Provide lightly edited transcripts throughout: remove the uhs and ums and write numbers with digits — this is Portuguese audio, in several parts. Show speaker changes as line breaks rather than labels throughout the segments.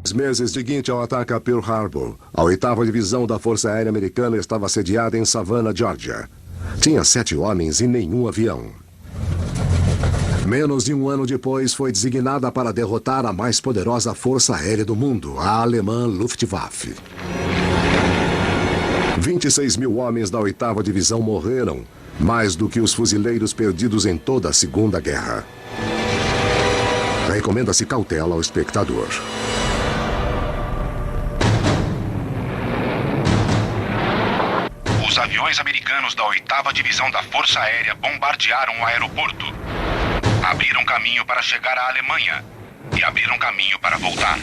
Nos meses seguintes ao ataque a Pearl Harbor, a 8ª Divisão da Força Aérea Americana estava sediada em Savannah, Georgia. Tinha 7 homens e nenhum avião. Menos de um ano depois, foi designada para derrotar a mais poderosa força aérea do mundo, a alemã Luftwaffe. 26 mil homens da 8ª Divisão morreram, mais do que os fuzileiros perdidos em toda a Segunda Guerra. Recomenda-se cautela ao espectador.
Os aviões americanos da 8ª Divisão da Força Aérea bombardearam o aeroporto. Abriram caminho para chegar à Alemanha e abriram caminho para voltar.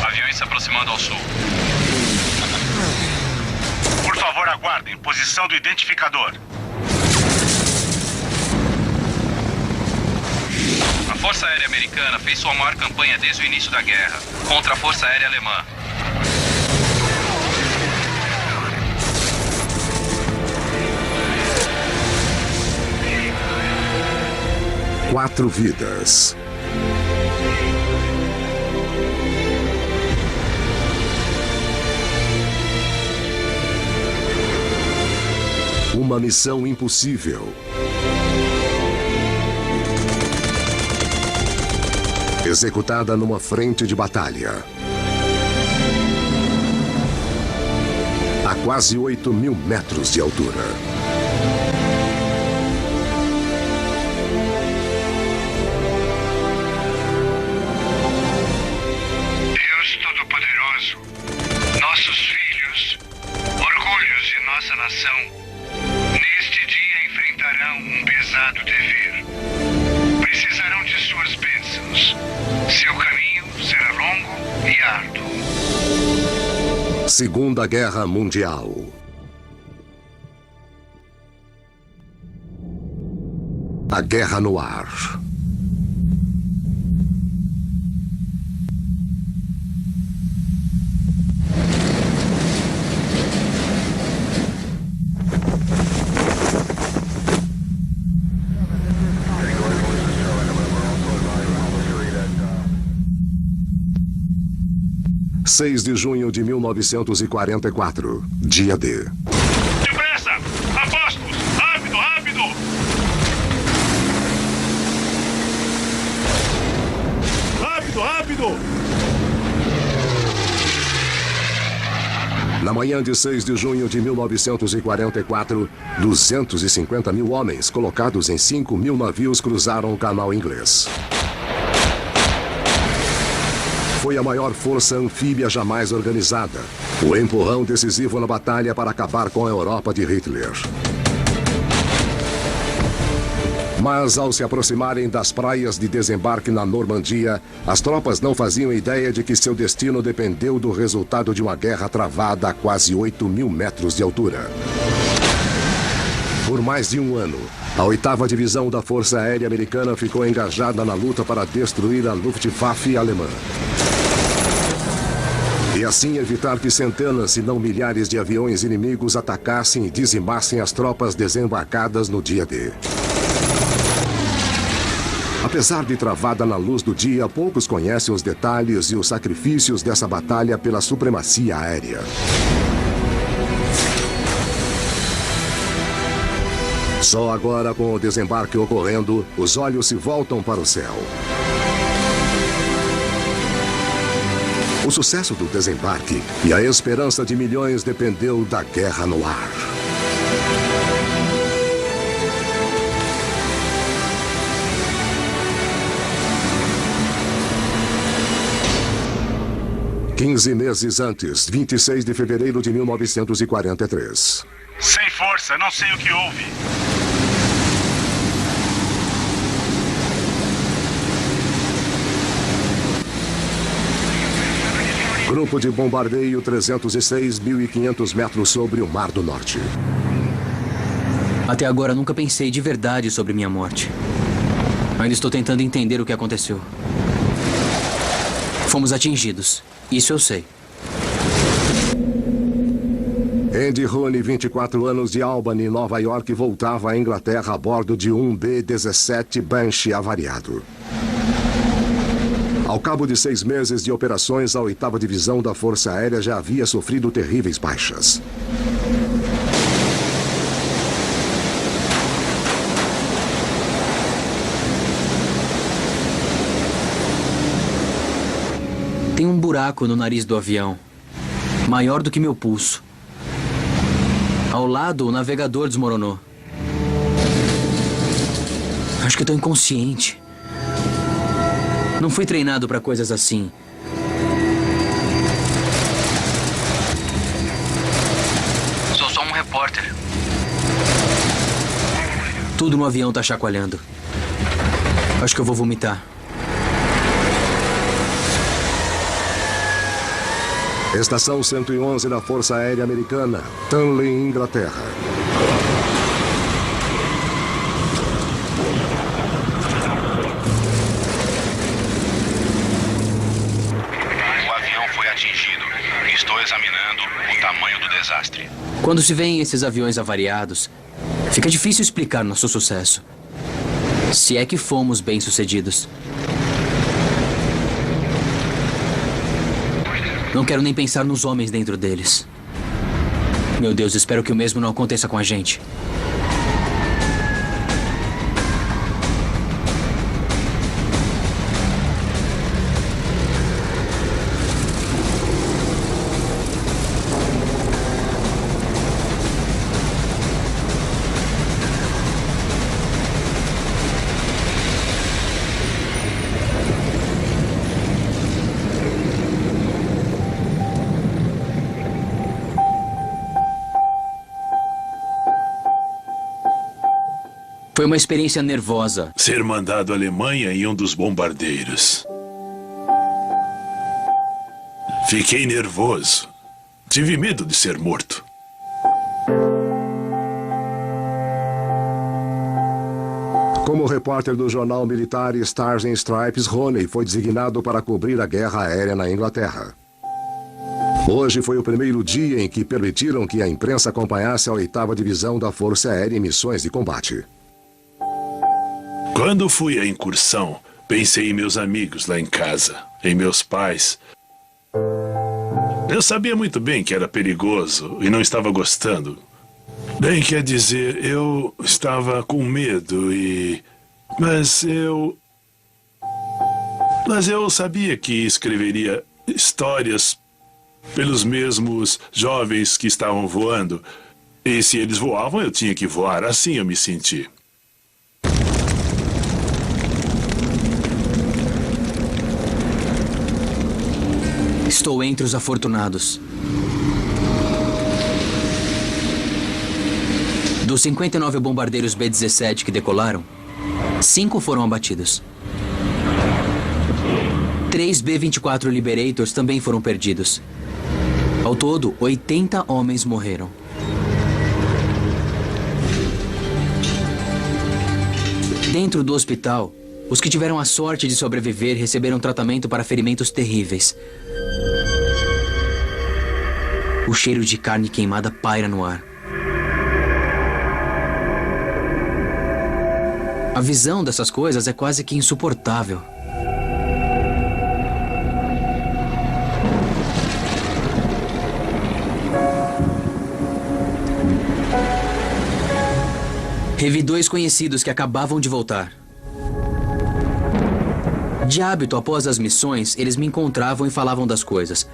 Aviões se aproximando ao sul.
Por favor, aguardem. Posição do identificador.
A Força Aérea Americana fez sua maior campanha desde o início da guerra, contra a Força Aérea Alemã.
Quatro vidas. Uma missão impossível. Executada numa frente de batalha. A quase 8.000 metros de altura.
Deus Todo-Poderoso, nossos filhos, orgulhos de nossa nação, neste dia enfrentarão um pesado dever. Precisarão de suas bênçãos. Seu caminho será longo e árduo.
Segunda Guerra Mundial. A Guerra no Ar. (6 de junho de 1944, dia D).
Depressa! Apostos! Rápido, rápido! Rápido, rápido!
Na manhã de 6 de junho de 1944, 250 mil homens colocados em 5.000 navios cruzaram o Canal Inglês. Foi a maior força anfíbia jamais organizada. O empurrão decisivo na batalha para acabar com a Europa de Hitler. Mas ao se aproximarem das praias de desembarque na Normandia, as tropas não faziam ideia de que seu destino dependeu do resultado de uma guerra travada a quase 8.000 metros de altura. Por mais de um ano, a 8ª Divisão da Força Aérea Americana ficou engajada na luta para destruir a Luftwaffe alemã. E assim evitar que centenas, se não milhares de aviões inimigos atacassem e dizimassem as tropas desembarcadas no dia D. Apesar de travada na luz do dia, poucos conhecem os detalhes e os sacrifícios dessa batalha pela supremacia aérea. Só agora, com o desembarque ocorrendo, os olhos se voltam para o céu. O sucesso do desembarque e a esperança de milhões dependeu da guerra no ar. (15 meses antes, 26 de fevereiro de 1943.
Sem força, não sei o que houve.
Grupo de bombardeio 306.500 metros sobre o Mar do Norte.
Até agora nunca pensei de verdade sobre minha morte. Ainda estou tentando entender o que aconteceu. Fomos atingidos. Isso eu sei.
Andy Rooney, 24 anos, de Albany, Nova York, voltava à Inglaterra a bordo de um B-17 Banshee avariado. Ao cabo de 6 meses de operações, a 8ª Divisão da Força Aérea já havia sofrido terríveis baixas.
Tem um buraco no nariz do avião, maior do que meu pulso. Ao lado, o navegador desmoronou. Acho que estou inconsciente. Não fui treinado para coisas assim.
Sou só um repórter.
Tudo no avião tá chacoalhando. Acho que eu vou vomitar.
Estação 111 da Força Aérea Americana, Tunley, Inglaterra.
O avião foi atingido. Estou examinando o tamanho do desastre.
Quando se vêem esses aviões avariados, fica difícil explicar nosso sucesso. Se é que fomos bem-sucedidos. Não quero nem pensar nos homens dentro deles. Meu Deus, espero que o mesmo não aconteça com a gente. Foi uma experiência nervosa.
Ser mandado à Alemanha em um dos bombardeiros. Fiquei nervoso. Tive medo de ser morto.
Como repórter do jornal militar Stars and Stripes, Rooney foi designado para cobrir a guerra aérea na Inglaterra. Hoje foi o primeiro dia em que permitiram que a imprensa acompanhasse a 8ª Divisão da Força Aérea em missões de combate.
Quando fui à incursão, pensei em meus amigos lá em casa, em meus pais. Eu sabia muito bem que era perigoso e não estava gostando. Bem, quer dizer, eu estava com medo Mas eu sabia que escreveria histórias pelos mesmos jovens que estavam voando. E se eles voavam, eu tinha que voar. Assim eu me senti.
Estou entre os afortunados. Dos 59 bombardeiros B-17 que decolaram, 5 foram abatidos. 3 B-24 Liberators também foram perdidos. Ao todo, 80 homens morreram. Dentro do hospital, os que tiveram a sorte de sobreviver receberam tratamento para ferimentos terríveis. O cheiro de carne queimada paira no ar. A visão dessas coisas é quase que insuportável. Revi 2 conhecidos que acabavam de voltar. De hábito, após as missões, eles me encontravam e falavam das coisas.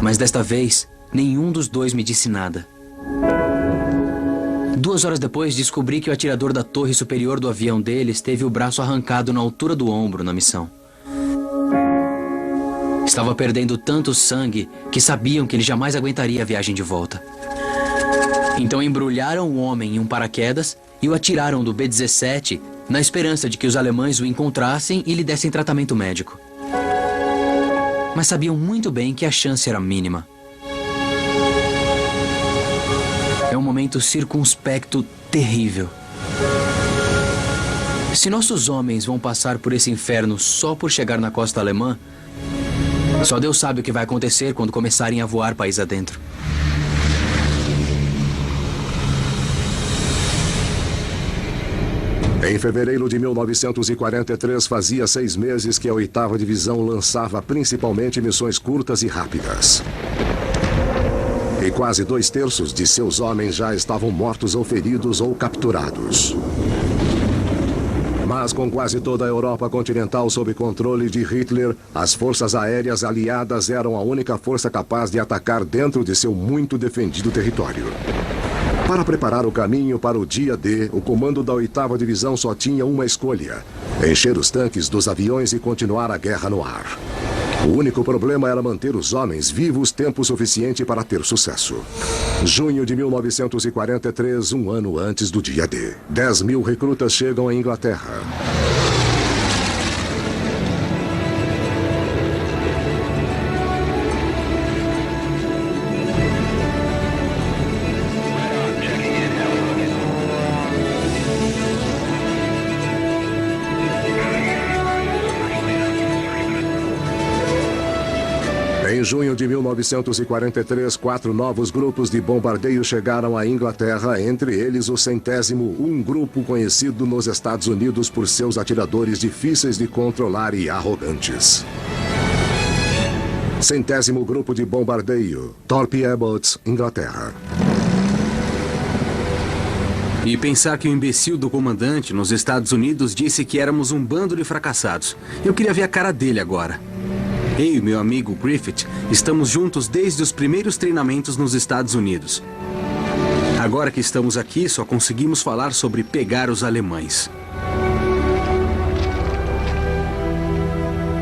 Mas desta vez, nenhum dos 2 me disse nada. 2 horas depois, descobri que o atirador da torre superior do avião deles teve o braço arrancado na altura do ombro na missão. Estava perdendo tanto sangue que sabiam que ele jamais aguentaria a viagem de volta. Então embrulharam o homem em um paraquedas e o atiraram do B-17 na esperança de que os alemães o encontrassem e lhe dessem tratamento médico. Mas sabiam muito bem que a chance era mínima. É um momento circunspecto terrível. Se nossos homens vão passar por esse inferno só por chegar na costa alemã, só Deus sabe o que vai acontecer quando começarem a voar país adentro.
Em fevereiro de 1943, fazia 6 meses que a 8ª Divisão lançava principalmente missões curtas e rápidas. E quase 2/3 de seus homens já estavam mortos ou feridos ou capturados. Mas com quase toda a Europa continental sob controle de Hitler, as forças aéreas aliadas eram a única força capaz de atacar dentro de seu muito defendido território. Para preparar o caminho para o dia D, o comando da 8ª Divisão só tinha uma escolha: encher os tanques dos aviões e continuar a guerra no ar. O único problema era manter os homens vivos tempo suficiente para ter sucesso. Junho de 1943, um ano antes do dia D. 10.000 recrutas chegam à Inglaterra. Em junho de 1943, 4 novos grupos de bombardeio chegaram à Inglaterra, entre eles o 100º, um grupo conhecido nos Estados Unidos por seus atiradores difíceis de controlar e arrogantes. 100º Grupo de Bombardeio, Thorpe Abbott, Inglaterra.
E pensar que o imbecil do comandante nos Estados Unidos disse que éramos um bando de fracassados. Eu queria ver a cara dele agora. Eu e meu amigo Griffith estamos juntos desde os primeiros treinamentos nos Estados Unidos. Agora que estamos aqui, só conseguimos falar sobre pegar os alemães.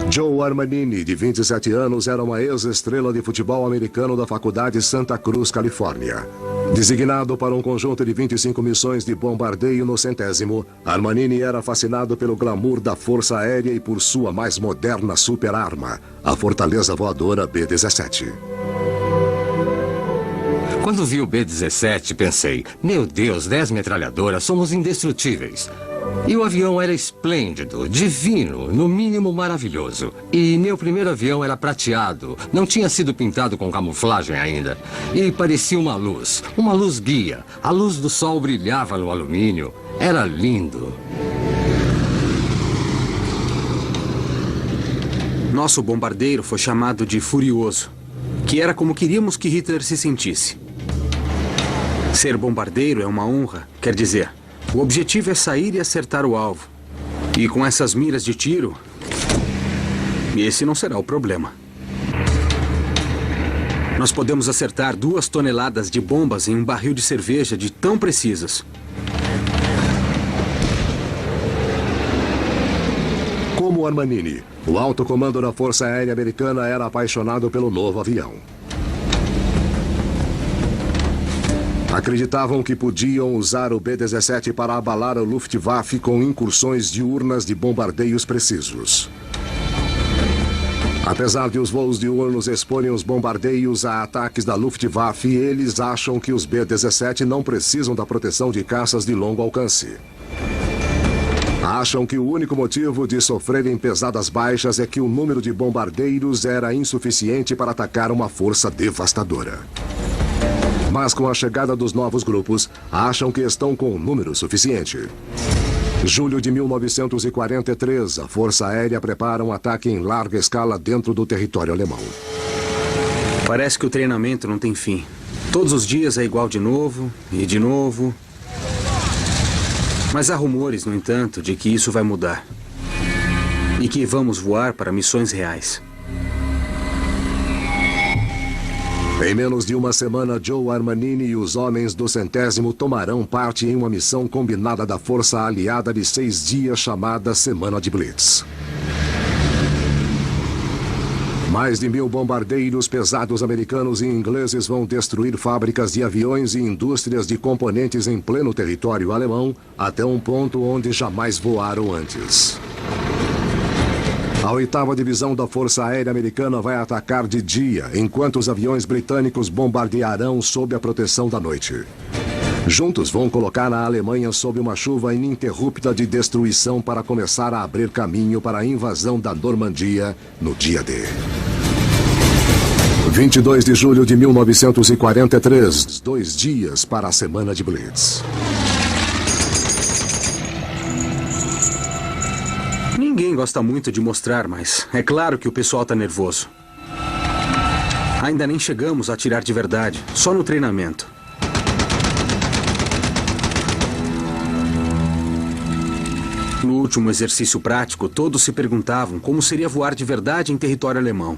Joe Armanini, de 27 anos, era uma ex-estrela de futebol americano da Faculdade Santa Cruz, Califórnia. Designado para um conjunto de 25 missões de bombardeio no 100º, Armanini era fascinado pelo glamour da Força Aérea e por sua mais moderna superarma, a fortaleza voadora B-17.
Quando vi o B-17, pensei, meu Deus, 10 metralhadoras, somos indestrutíveis. E o avião era esplêndido, divino, no mínimo maravilhoso. E meu primeiro avião era prateado, não tinha sido pintado com camuflagem ainda. E parecia uma luz guia. A luz do sol brilhava no alumínio. Era lindo.
Nosso bombardeiro foi chamado de Furioso, que era como queríamos que Hitler se sentisse. Ser bombardeiro é uma honra, quer dizer, o objetivo é sair e acertar o alvo. E com essas miras de tiro, esse não será o problema. Nós podemos acertar 2 toneladas de bombas em um barril de cerveja de tão precisas.
Como Armanini, o alto comando da Força Aérea Americana era apaixonado pelo novo avião. Acreditavam que podiam usar o B-17 para abalar a Luftwaffe com incursões diurnas de bombardeios precisos. Apesar de os voos diurnos exporem os bombardeios a ataques da Luftwaffe, eles acham que os B-17 não precisam da proteção de caças de longo alcance. Acham que o único motivo de sofrerem pesadas baixas é que o número de bombardeiros era insuficiente para atacar uma força devastadora. Mas com a chegada dos novos grupos, acham que estão com um número suficiente. Julho de 1943, a Força Aérea prepara um ataque em larga escala dentro do território alemão.
Parece que o treinamento não tem fim. Todos os dias é igual de novo e de novo. Mas há rumores, no entanto, de que isso vai mudar. E que vamos voar para missões reais.
Em menos de uma semana, Joe Armanini e os homens do 100º tomarão parte em uma missão combinada da Força Aliada de 6 dias chamada Semana de Blitz. Mais de 1000 bombardeiros pesados americanos e ingleses vão destruir fábricas de aviões e indústrias de componentes em pleno território alemão, até um ponto onde jamais voaram antes. A 8ª Divisão da Força Aérea Americana vai atacar de dia, enquanto os aviões britânicos bombardearão sob a proteção da noite. Juntos vão colocar a Alemanha sob uma chuva ininterrupta de destruição para começar a abrir caminho para a invasão da Normandia no dia D. 22 de julho de 1943, 2 dias para a Semana de Blitz.
Ninguém gosta muito de mostrar, mas é claro que o pessoal está nervoso. Ainda nem chegamos a atirar de verdade, só no treinamento. No último exercício prático, todos se perguntavam como seria voar de verdade em território alemão.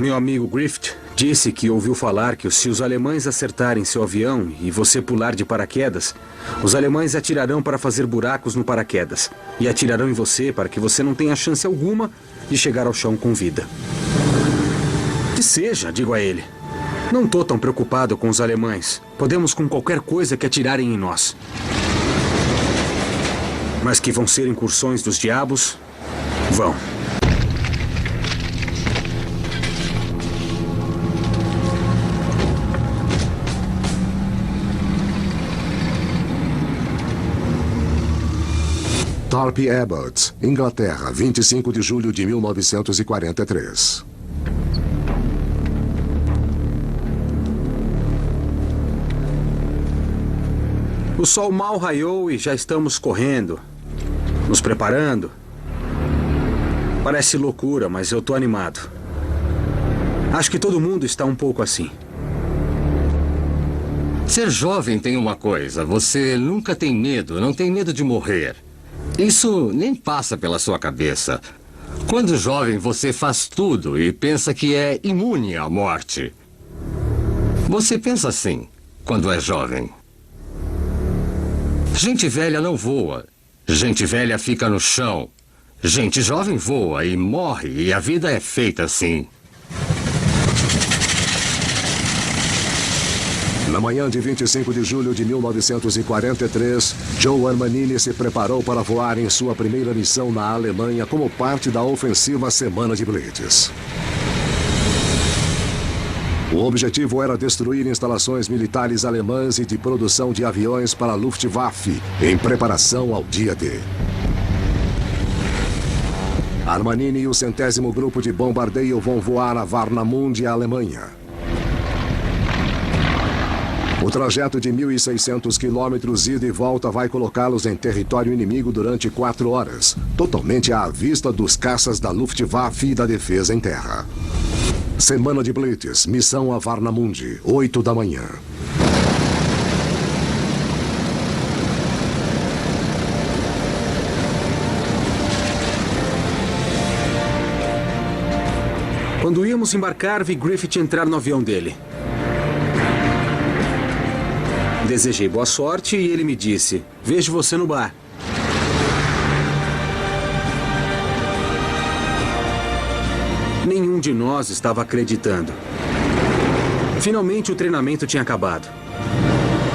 Meu amigo Griffith disse que ouviu falar que se os alemães acertarem seu avião e você pular de paraquedas, os alemães atirarão para fazer buracos no paraquedas e atirarão em você para que você não tenha chance alguma de chegar ao chão com vida. Que seja, digo a ele. Não estou tão preocupado com os alemães. Podemos com qualquer coisa que atirarem em nós. Mas que vão ser incursões dos diabos, vão.
Thorpe Abbott, Inglaterra, 25 de julho de 1943.
O sol mal raiou e já estamos correndo, nos preparando. Parece loucura, mas eu tô animado. Acho que todo mundo está um pouco assim.
Ser jovem tem uma coisa, você nunca tem medo, não tem medo de morrer. Isso nem passa pela sua cabeça. Quando jovem, você faz tudo e pensa que é imune à morte. Você pensa assim, quando é jovem. Gente velha não voa. Gente velha fica no chão. Gente jovem voa e morre, e a vida é feita assim.
Na manhã de 25 de julho de 1943, Joe Armanini se preparou para voar em sua primeira missão na Alemanha como parte da ofensiva Semana de Blitz. O objetivo era destruir instalações militares alemãs e de produção de aviões para a Luftwaffe, em preparação ao dia D. Armanini e o 100º Grupo de Bombardeio vão voar a Warnemünde, Alemanha. O trajeto de 1.600 quilômetros ida e volta vai colocá-los em território inimigo durante 4 horas, totalmente à vista dos caças da Luftwaffe e da defesa em terra. Semana de Blitz, missão a Warnemünde, 8 da manhã.
Quando íamos embarcar, vi Griffith entrar no avião dele. Desejei boa sorte e ele me disse: "Vejo você no bar." Nenhum de nós estava acreditando. Finalmente o treinamento tinha acabado.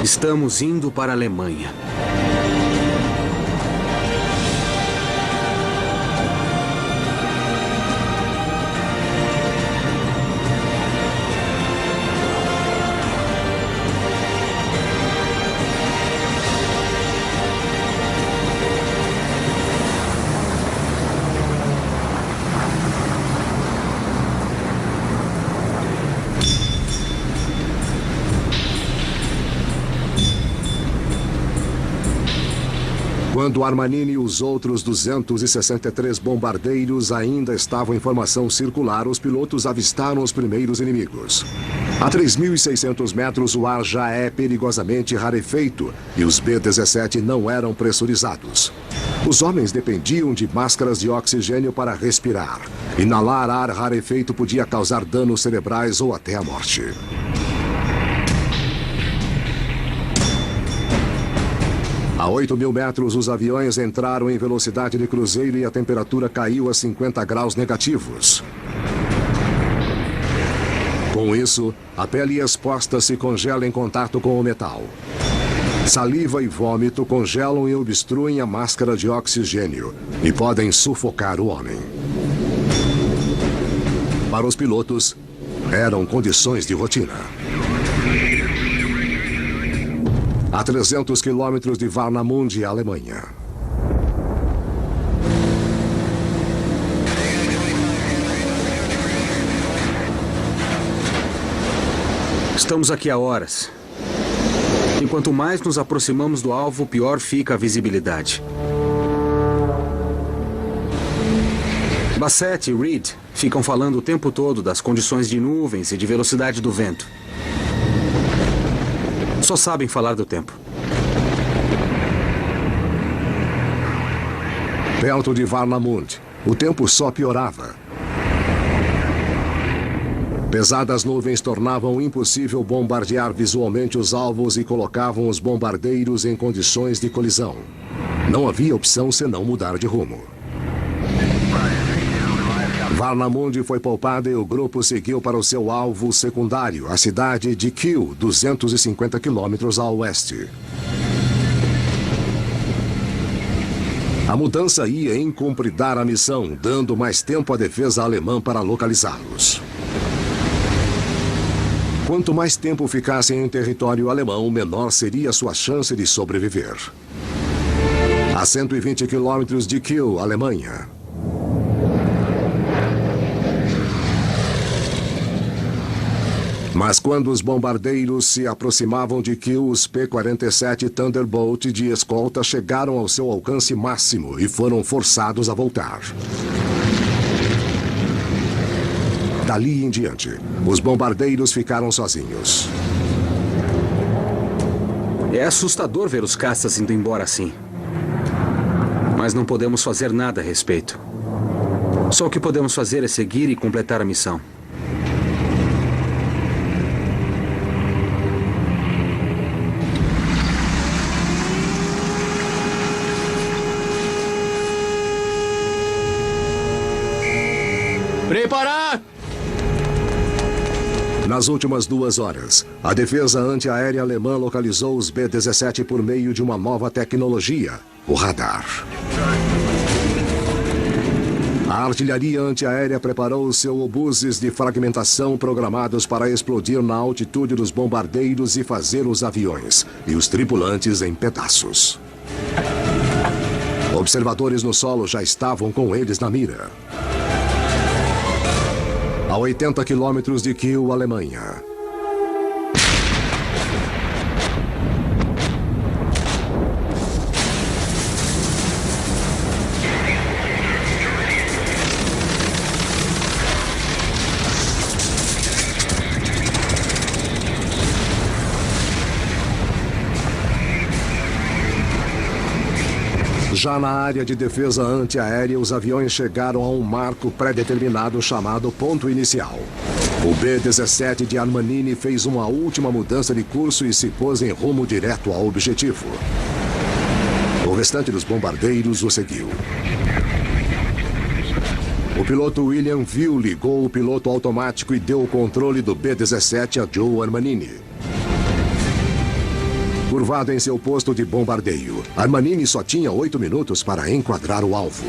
Estamos indo para a Alemanha.
Quando Armanini e os outros 263 bombardeiros ainda estavam em formação circular, os pilotos avistaram os primeiros inimigos. A 3.600 metros, o ar já é perigosamente rarefeito e os B-17 não eram pressurizados. Os homens dependiam de máscaras de oxigênio para respirar. Inalar ar rarefeito podia causar danos cerebrais ou até a morte. A 8.000 metros, os aviões entraram em velocidade de cruzeiro e a temperatura caiu a 50 graus negativos. Com isso, a pele exposta se congela em contato com o metal. Saliva e vômito congelam e obstruem a máscara de oxigênio e podem sufocar o homem. Para os pilotos, eram condições de rotina. A 300 quilômetros de Warnemünde, Alemanha.
Estamos aqui há horas. E quanto mais nos aproximamos do alvo, pior fica a visibilidade. Bassett e Reed ficam falando o tempo todo das condições de nuvens e de velocidade do vento. Só sabem falar do tempo.
Perto de Varnamund, o tempo só piorava. Pesadas nuvens tornavam impossível bombardear visualmente os alvos e colocavam os bombardeiros em condições de colisão. Não havia opção senão mudar de rumo. Varnamund foi poupada e o grupo seguiu para o seu alvo secundário, a cidade de Kiel, 250 quilômetros a oeste. A mudança ia incumpridar a missão, dando mais tempo à defesa alemã para localizá-los. Quanto mais tempo ficassem em território alemão, menor seria sua chance de sobreviver. A 120 quilômetros de Kiel, Alemanha. Mas quando os bombardeiros se aproximavam de Kiel, os P-47 Thunderbolt de escolta chegaram ao seu alcance máximo e foram forçados a voltar. Dali em diante, os bombardeiros ficaram sozinhos.
É assustador ver os caças indo embora assim. Mas não podemos fazer nada a respeito. Só o que podemos fazer é seguir e completar a missão.
Preparar!
Nas últimas 2 horas, a defesa antiaérea alemã localizou os B-17 por meio de uma nova tecnologia, o radar. A artilharia antiaérea preparou os seus obuses de fragmentação programados para explodir na altitude dos bombardeiros e fazer os aviões e os tripulantes em pedaços. Observadores no solo já estavam com eles na mira. A 80 quilômetros de Kiel, Alemanha. Já na área de defesa antiaérea, os aviões chegaram a um marco pré-determinado chamado ponto inicial. O B-17 de Armanini fez uma última mudança de curso e se pôs em rumo direto ao objetivo. O restante dos bombardeiros o seguiu. O piloto William Viu ligou o piloto automático e deu o controle do B-17 a Joe Armanini. Curvado em seu posto de bombardeio, Armanini só tinha 8 minutos para enquadrar o alvo.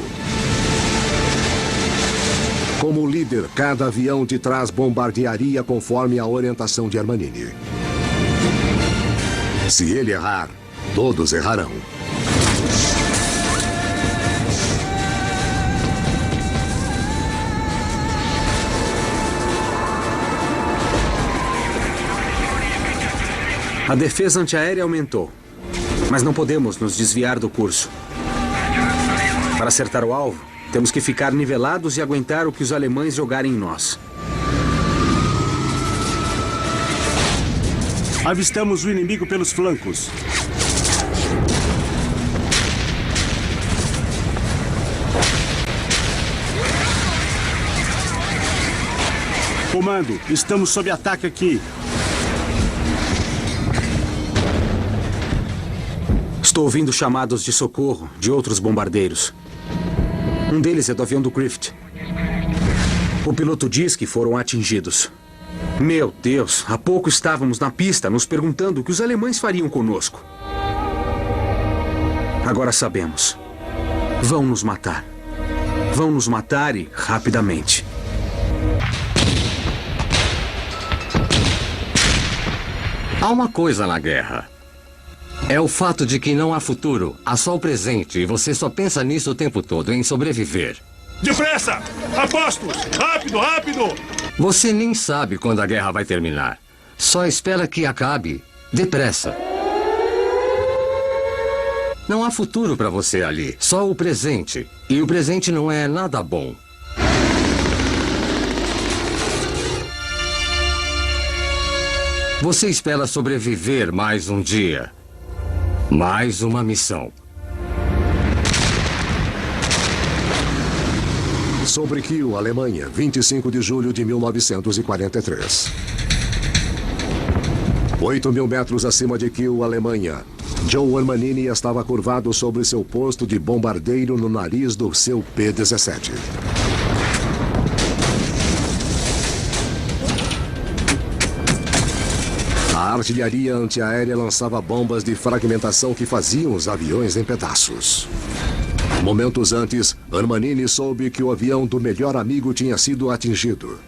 Como líder, cada avião de trás bombardearia conforme a orientação de Armanini. Se ele errar, todos errarão.
A defesa antiaérea aumentou, mas não podemos nos desviar do curso. Para acertar o alvo, temos que ficar nivelados e aguentar o que os alemães jogarem em nós.
Avistamos o inimigo pelos flancos. Comando, estamos sob ataque aqui.
Estou ouvindo chamados de socorro de outros bombardeiros. Um deles é do avião do Griffith. O piloto diz que foram atingidos. Meu Deus, há pouco estávamos na pista nos perguntando o que os alemães fariam conosco. Agora sabemos. Vão nos matar. Vão nos matar e rapidamente.
Há uma coisa na guerra. É o fato de que não há futuro, há só o presente e você só pensa nisso o tempo todo, em sobreviver.
Depressa! Apostos! Rápido, rápido!
Você nem sabe quando a guerra vai terminar. Só espera que acabe, depressa. Não há futuro para você ali, só o presente. E o presente não é nada bom. Você espera sobreviver mais um dia. Mais uma missão.
Sobre Kiel, Alemanha, 25 de julho de 1943. 8.000 metros acima de Kiel, Alemanha, Joe Armanini estava curvado sobre seu posto de bombardeiro no nariz do seu P-17. A artilharia antiaérea lançava bombas de fragmentação que faziam os aviões em pedaços. Momentos antes, Armanini soube que o avião do melhor amigo tinha sido atingido.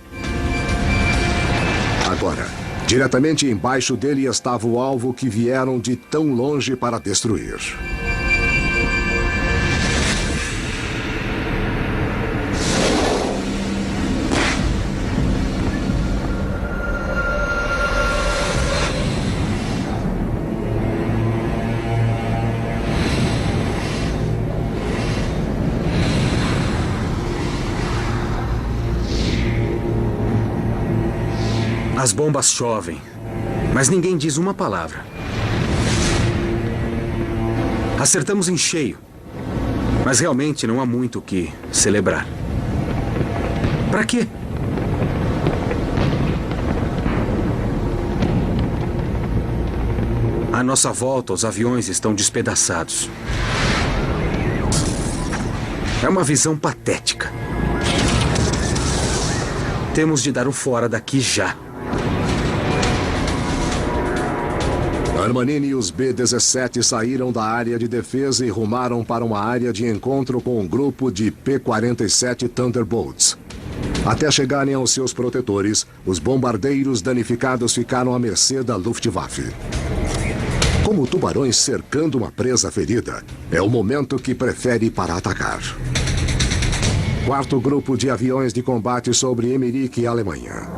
Agora, diretamente embaixo dele estava o alvo que vieram de tão longe para destruir.
As bombas chovem, mas ninguém diz uma palavra. Acertamos em cheio, mas realmente não há muito o que celebrar. Para quê? À nossa volta, os aviões estão despedaçados. É uma visão patética. Temos de dar o fora daqui já.
Armanini e os B-17 saíram da área de defesa e rumaram para uma área de encontro com um grupo de P-47 Thunderbolts. Até chegarem aos seus protetores, os bombardeiros danificados ficaram à mercê da Luftwaffe. Como tubarões cercando uma presa ferida, é o momento que prefere para atacar. Quarto grupo de aviões de combate sobre Emmerich, Alemanha.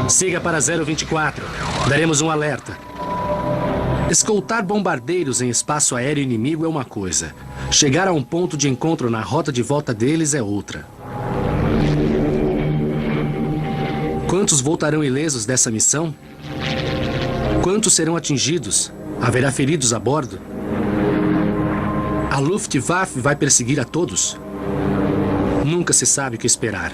Siga para 024. Daremos um alerta. Escoltar bombardeiros em espaço aéreo inimigo é uma coisa. Chegar a um ponto de encontro na rota de volta deles é outra. Quantos voltarão ilesos dessa missão? Quantos serão atingidos? Haverá feridos a bordo? A Luftwaffe vai perseguir a todos? Nunca se sabe o que esperar.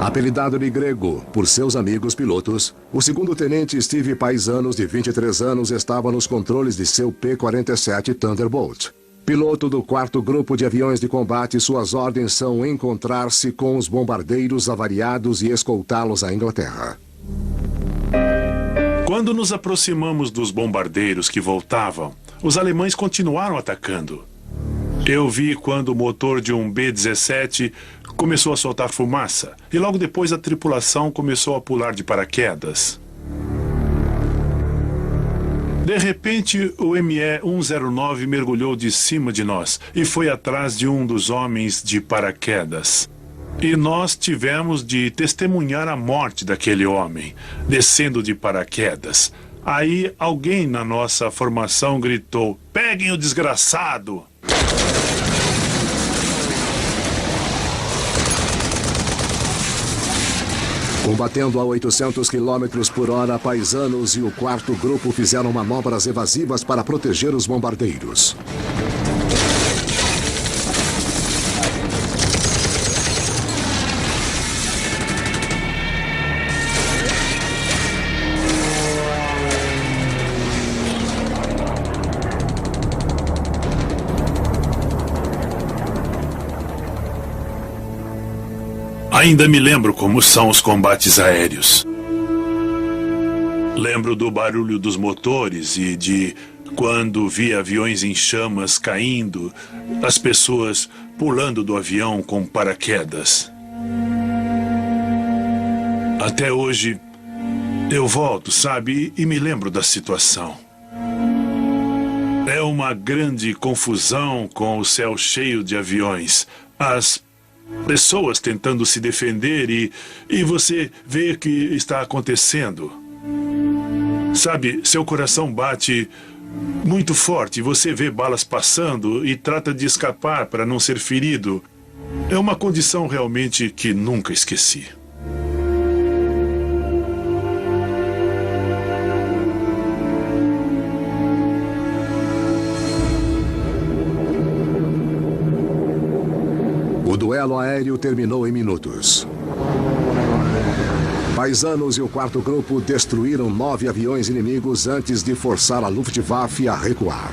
Apelidado de Grego por seus amigos pilotos, o segundo-tenente Steve Paisanos, de 23 anos, estava nos controles de seu P-47 Thunderbolt. Piloto do quarto grupo de aviões de combate, suas ordens são encontrar-se com os bombardeiros avariados e escoltá-los à Inglaterra.
Quando nos aproximamos dos bombardeiros que voltavam, os alemães continuaram atacando. Eu vi quando o motor de um B-17 começou a soltar fumaça e logo depois a tripulação começou a pular de paraquedas. De repente, o ME-109 mergulhou de cima de nós e foi atrás de um dos homens de paraquedas. E nós tivemos de testemunhar a morte daquele homem, descendo de paraquedas. Aí alguém na nossa formação gritou: "Peguem o desgraçado!"
Combatendo a 800 km por hora, Paisanos e o quarto grupo fizeram manobras evasivas para proteger os bombardeiros.
Ainda me lembro como são os combates aéreos. Lembro do barulho dos motores e de quando vi aviões em chamas caindo, as pessoas pulando do avião com paraquedas. Até hoje, eu volto, sabe, e me lembro da situação. É uma grande confusão com o céu cheio de aviões. As pessoas tentando se defender e você vê o que está acontecendo. Sabe, seu coração bate muito forte. Você vê balas passando e trata de escapar para não ser ferido. É uma condição realmente que nunca esqueci.
duelo aéreo terminou em minutos. Paisanos e o quarto grupo destruíram 9 aviões inimigos antes de forçar a Luftwaffe a recuar.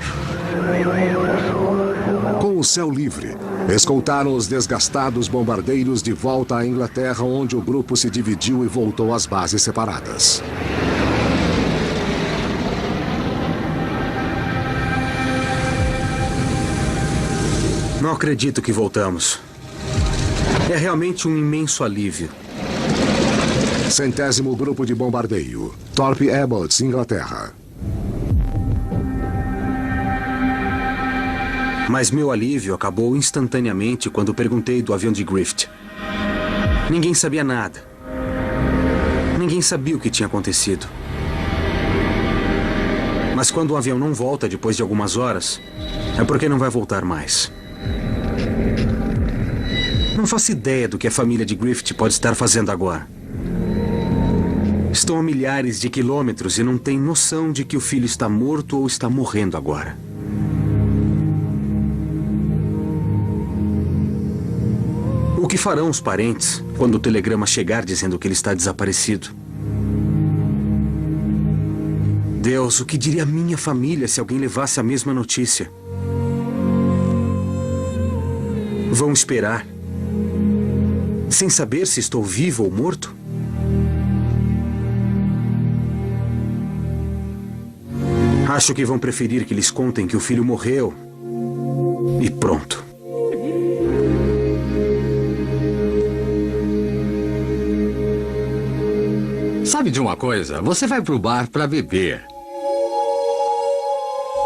Com o céu livre, escoltaram os desgastados bombardeiros de volta à Inglaterra, onde o grupo se dividiu e voltou às bases separadas.
Não acredito que voltamos. É realmente um imenso alívio.
100º Grupo de Bombardeio, Thorpe Abbotts, Inglaterra.
Mas meu alívio acabou instantaneamente quando perguntei do avião de Griffith. Ninguém sabia nada. Ninguém sabia o que tinha acontecido. Mas quando um avião não volta depois de algumas horas, é porque não vai voltar mais. Não faço ideia do que a família de Griffith pode estar fazendo agora. Estão a milhares de quilômetros e não têm noção de que o filho está morto ou está morrendo agora. O que farão os parentes quando o telegrama chegar dizendo que ele está desaparecido? Deus, o que diria a minha família se alguém levasse a mesma notícia? Vão esperar, sem saber se estou vivo ou morto? Acho que vão preferir que lhes contem que o filho morreu e pronto.
Sabe de uma coisa? Você vai pro bar pra beber.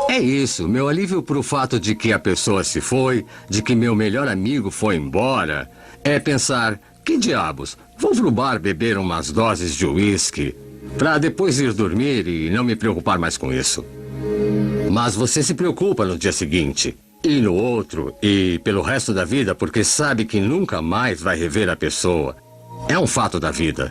É isso, meu alívio pro fato de que a pessoa se foi, de que meu melhor amigo foi embora, é pensar, que diabos, vou pro bar beber umas doses de uísque, pra depois ir dormir e não me preocupar mais com isso. Mas você se preocupa no dia seguinte, e no outro, e pelo resto da vida, porque sabe que nunca mais vai rever a pessoa. É um fato da vida.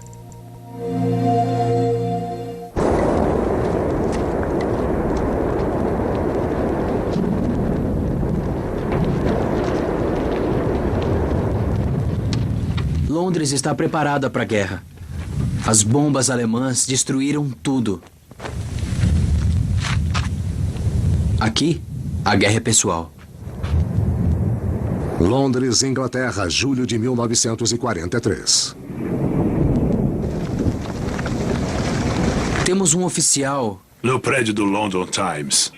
Londres está preparada para a guerra. As bombas alemãs destruíram tudo. Aqui, a guerra é pessoal.
Londres, Inglaterra, julho de 1943.
Temos um oficial.
No prédio do London Times.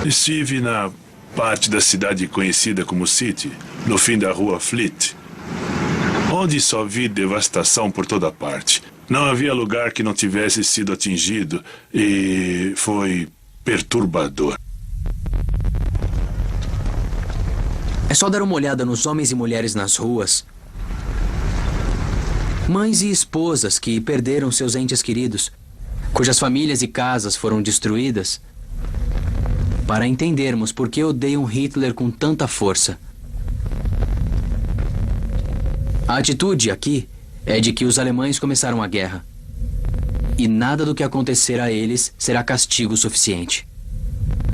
Estive na parte da cidade conhecida como City, no fim da rua Fleet, onde só vi devastação por toda parte. Não havia lugar que não tivesse sido atingido e foi perturbador.
É só dar uma olhada nos homens e mulheres nas ruas. Mães e esposas que perderam seus entes queridos, cujas famílias e casas foram destruídas, para entendermos por que odeiam Hitler com tanta força. A atitude aqui é de que os alemães começaram a guerra. E nada do que acontecer a eles será castigo suficiente.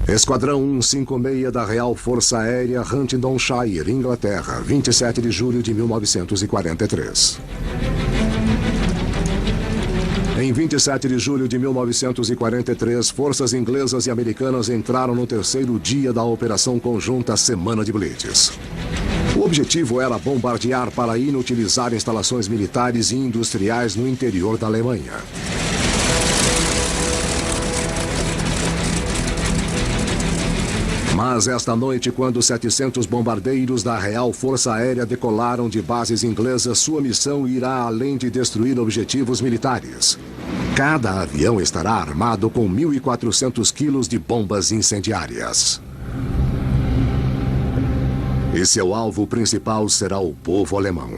Esquadrão 156 da Real Força Aérea, Huntingdonshire, Inglaterra, 27 de julho de 1943. Em 27 de julho de 1943, forças inglesas e americanas entraram no terceiro dia da Operação Conjunta Semana de Blitz. O objetivo era bombardear para inutilizar instalações militares e industriais no interior da Alemanha. Mas esta noite, quando 700 bombardeiros da Real Força Aérea decolaram de bases inglesas, sua missão irá além de destruir objetivos militares. Cada avião estará armado com 1.400 quilos de bombas incendiárias. E seu alvo principal será o povo alemão.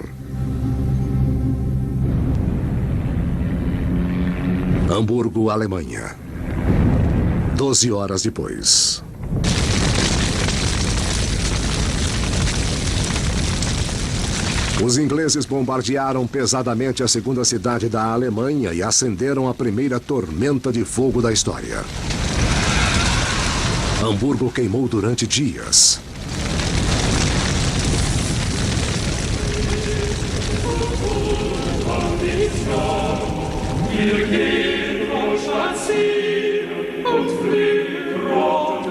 Hamburgo, Alemanha. 12 horas depois. Os ingleses bombardearam pesadamente a segunda cidade da Alemanha e acenderam a primeira tormenta de fogo da história. Hamburgo queimou durante dias.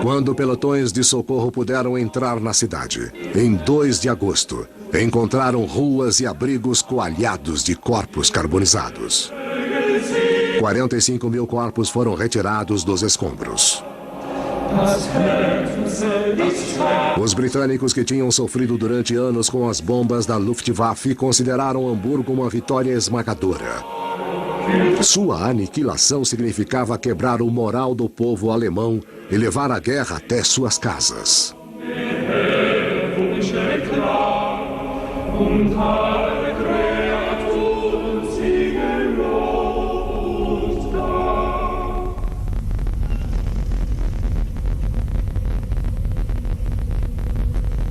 Quando pelotões de socorro puderam entrar na cidade, em 2 de agosto, encontraram ruas e abrigos coalhados de corpos carbonizados. 45 mil corpos foram retirados dos escombros. Os britânicos que tinham sofrido durante anos com as bombas da Luftwaffe consideraram Hamburgo uma vitória esmagadora. Sua aniquilação significava quebrar o moral do povo alemão e levar a guerra até suas casas.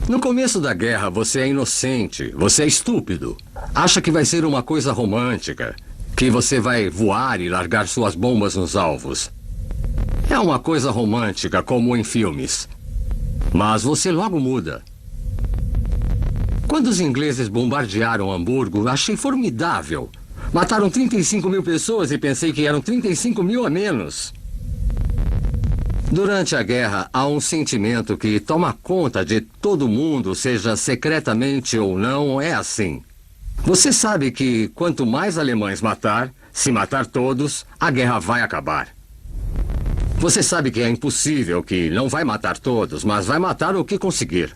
No começo da guerra, você é inocente, você é estúpido. Acha que vai ser uma coisa romântica, que você vai voar e largar suas bombas nos alvos. É uma coisa romântica, como em filmes. Mas você logo muda. Quando os ingleses bombardearam Hamburgo, achei formidável. Mataram 35 mil pessoas e pensei que eram 35 mil a menos. Durante a guerra, há um sentimento que toma conta de todo mundo, seja secretamente ou não, é assim. Você sabe que quanto mais alemães matar, se matar todos, a guerra vai acabar. Você sabe que é impossível, que não vai matar todos, mas vai matar o que conseguir.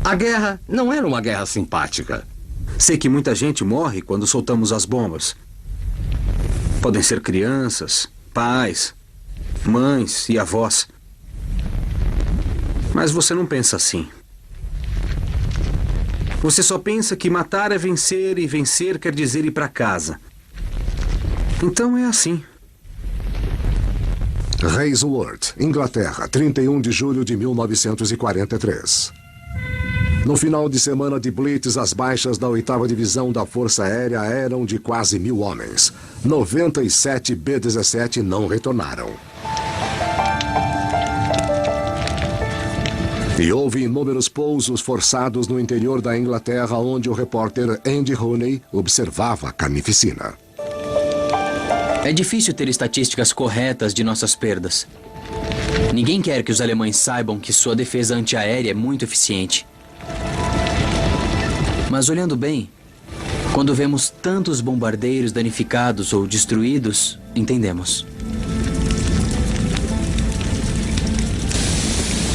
A guerra não era uma guerra simpática.
Sei que muita gente morre quando soltamos as bombas. Podem ser crianças, pais, mães e avós. Mas você não pensa assim. Você só pensa que matar é vencer e vencer quer dizer ir para casa. Então é assim.
Raceworth, Inglaterra, 31 de julho de 1943. No final de semana de Blitz, as baixas da 8ª Divisão da Força Aérea eram de quase 1.000 homens. 97 B-17 não retornaram. E houve inúmeros pousos forçados no interior da Inglaterra, onde o repórter Andy Rooney observava a carnificina.
É difícil ter estatísticas corretas de nossas perdas. Ninguém quer que os alemães saibam que sua defesa antiaérea é muito eficiente. Mas olhando bem, quando vemos tantos bombardeiros danificados ou destruídos, entendemos.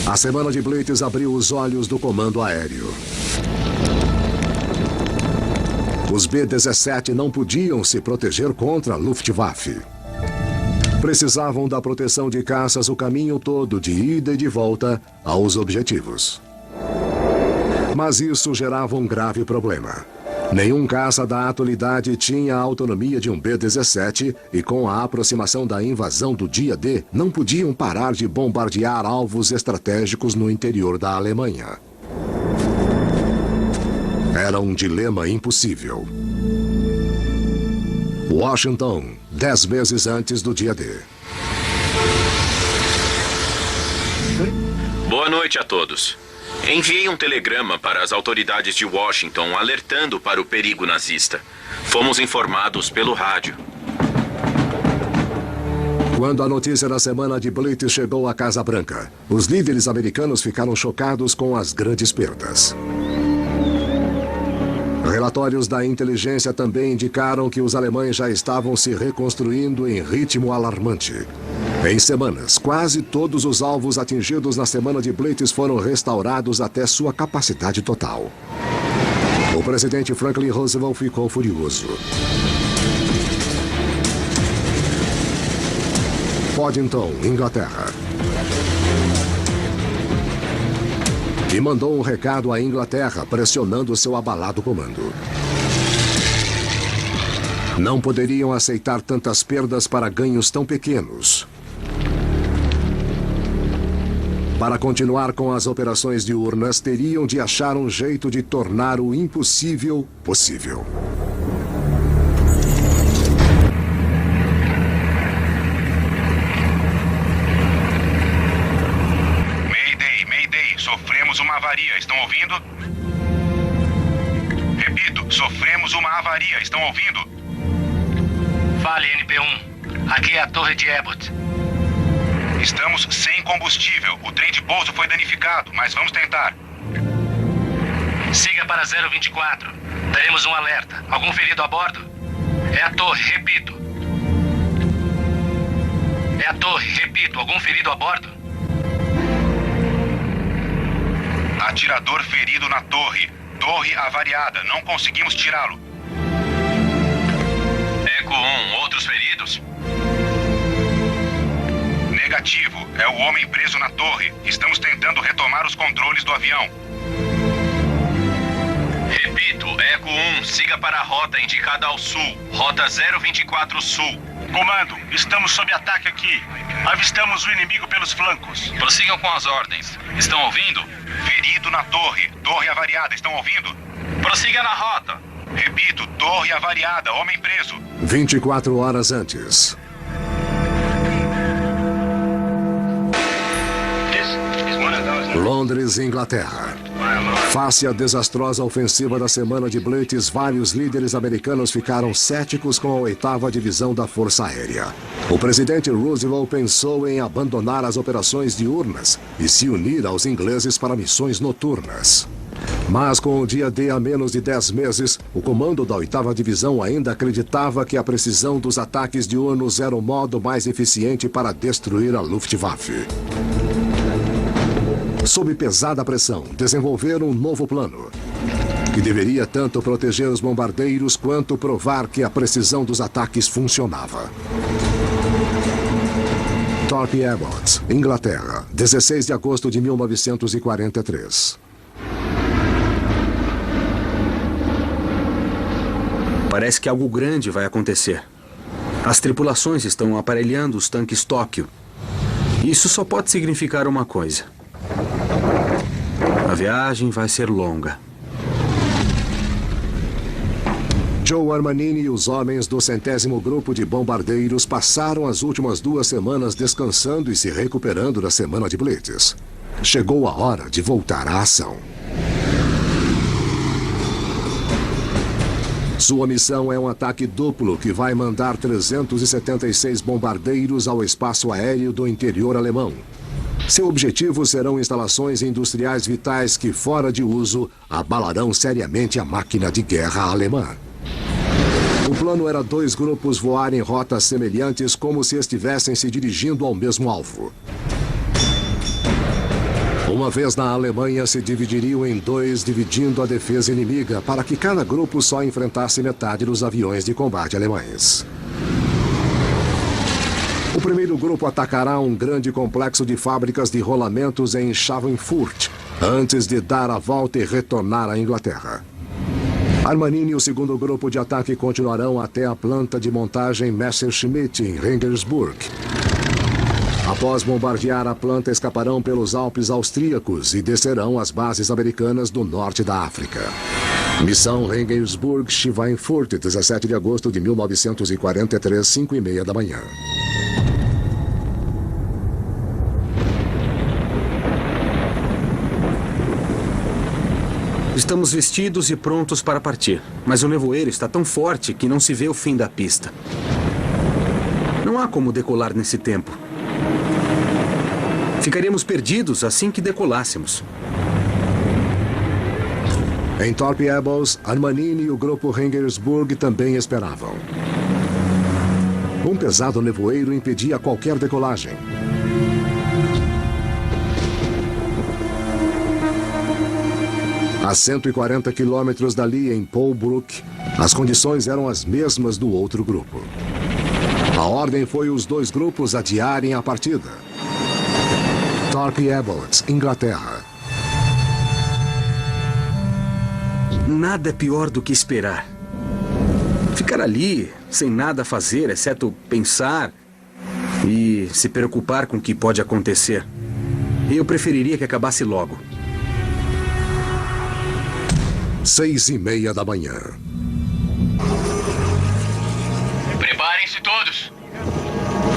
A semana de Blitz abriu os olhos do comando aéreo. Os B-17 não podiam se proteger contra a Luftwaffe. Precisavam da proteção de caças o caminho todo, de ida e de volta, aos objetivos. Mas isso gerava um grave problema. Nenhum caça da atualidade tinha a autonomia de um B-17 e com a aproximação da invasão do dia D, não podiam parar de bombardear alvos estratégicos no interior da Alemanha. Era um dilema impossível. Washington, 10 meses antes do dia D.
Boa noite a todos. Enviei um telegrama para as autoridades de Washington alertando para o perigo nazista. Fomos informados pelo rádio.
Quando a notícia da semana de Blitz chegou à Casa Branca, os líderes americanos ficaram chocados com as grandes perdas. Relatórios da inteligência também indicaram que os alemães já estavam se reconstruindo em ritmo alarmante. Em semanas, quase todos os alvos atingidos na semana de Blitz foram restaurados até sua capacidade total. O presidente Franklin Roosevelt ficou furioso. Poddington, Inglaterra. E mandou um recado à Inglaterra, pressionando seu abalado comando. Não poderiam aceitar tantas perdas para ganhos tão pequenos. Para continuar com as operações diurnas, teriam de achar um jeito de tornar o impossível possível.
Mayday, sofremos uma avaria, estão ouvindo? Repito, sofremos uma avaria, estão ouvindo?
Fale, NP1. Aqui é a torre de Abbott.
Estamos sem combustível. O trem de pouso foi danificado, mas vamos tentar.
Siga para 024. Teremos um alerta. Algum ferido a bordo? É a torre, repito. É a torre, repito. Algum ferido a bordo?
Atirador ferido na torre. Torre avariada. Não conseguimos tirá-lo.
Eco 1, outros feridos?
Negativo. É o homem preso na torre. Estamos tentando retomar os controles do avião.
Repito, Eco 1, siga para a rota indicada ao sul. Rota 024 Sul.
Comando, estamos sob ataque aqui. Avistamos o inimigo pelos flancos.
Prossigam com as ordens. Estão ouvindo?
Ferido na torre. Torre avariada. Estão ouvindo?
Prossiga na rota.
Repito, torre avariada. Homem preso.
24 horas antes. Londres, Inglaterra. Face à desastrosa ofensiva da semana de Blitz, vários líderes americanos ficaram céticos com a 8ª Divisão da Força Aérea. O presidente Roosevelt pensou em abandonar as operações diurnas e se unir aos ingleses para missões noturnas. Mas com o dia D a menos de 10 meses, o comando da 8ª Divisão ainda acreditava que a precisão dos ataques diurnos era o modo mais eficiente para destruir a Luftwaffe. Sob pesada pressão, desenvolveram um novo plano, que deveria tanto proteger os bombardeiros quanto provar que a precisão dos ataques funcionava. Thorpe Abbott, Inglaterra, 16 de agosto de 1943.
Parece que algo grande vai acontecer. As tripulações estão aparelhando os tanques Tóquio. Isso só pode significar uma coisa. A viagem vai ser longa.
Joe Armanini e os homens do 100º Grupo de Bombardeiros passaram as últimas 2 semanas descansando e se recuperando da semana de Blitz. Chegou a hora de voltar à ação. Sua missão é um ataque duplo que vai mandar 376 bombardeiros ao espaço aéreo do interior alemão. Seu objetivo serão instalações industriais vitais que, fora de uso, abalarão seriamente a máquina de guerra alemã. O plano era 2 grupos voar em rotas semelhantes como se estivessem se dirigindo ao mesmo alvo. Uma vez na Alemanha, se dividiriam em 2, dividindo a defesa inimiga para que cada grupo só enfrentasse metade dos aviões de combate alemães. O primeiro grupo atacará um grande complexo de fábricas de rolamentos em Schweinfurt, antes de dar a volta e retornar à Inglaterra. Armanini e o segundo grupo de ataque continuarão até a planta de montagem Messerschmitt, em Regensburg. Após bombardear a planta, escaparão pelos Alpes austríacos e descerão às bases americanas do norte da África. Missão Regensburg-Schweinfurt, 17 de agosto de 1943, 5h30 da manhã.
Estamos vestidos e prontos para partir, mas o nevoeiro está tão forte que não se vê o fim da pista. Não há como decolar nesse tempo. Ficaríamos perdidos assim que decolássemos.
Em Thorpe Abbott, Armanini e o grupo Regensburg também esperavam. Um pesado nevoeiro impedia qualquer decolagem. A 140 quilômetros dali, em Polbrook, as condições eram as mesmas do outro grupo. A ordem foi os 2 grupos adiarem a partida. Thorpe Abbott, Inglaterra.
Nada é pior do que esperar. Ficar ali, sem nada a fazer, exceto pensar e se preocupar com o que pode acontecer. Eu preferiria que acabasse logo.
6h30 da manhã.
Preparem-se todos.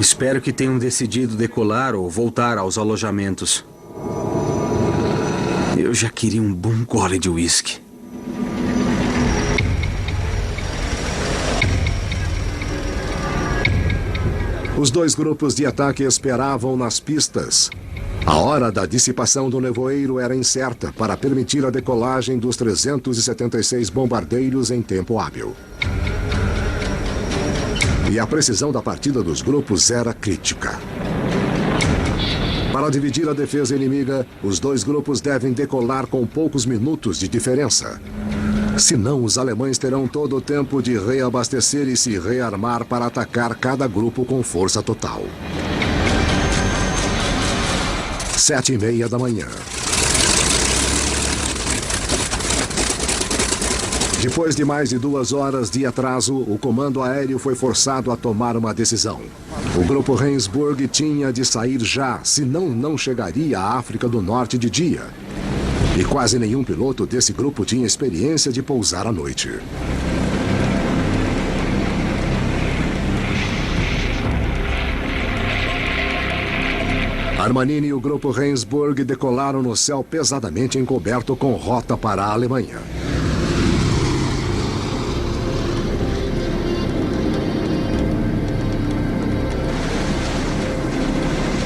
Espero que tenham decidido decolar ou voltar aos alojamentos. Eu já queria um bom gole de uísque.
Os dois grupos de ataque esperavam nas pistas. A hora da dissipação do nevoeiro era incerta para permitir a decolagem dos 376 bombardeiros em tempo hábil. E a precisão da partida dos grupos era crítica. Para dividir a defesa inimiga, os dois grupos devem decolar com poucos minutos de diferença. Senão, os alemães terão todo o tempo de reabastecer e se rearmar para atacar cada grupo com força total. 7h30 da manhã. Depois de mais de 2 horas de atraso, o comando aéreo foi forçado a tomar uma decisão. O grupo Rendsburg tinha de sair já, senão não chegaria à África do Norte de dia. E quase nenhum piloto desse grupo tinha experiência de pousar à noite. Armanini e o grupo Rendsburg decolaram no céu pesadamente encoberto com rota para a Alemanha.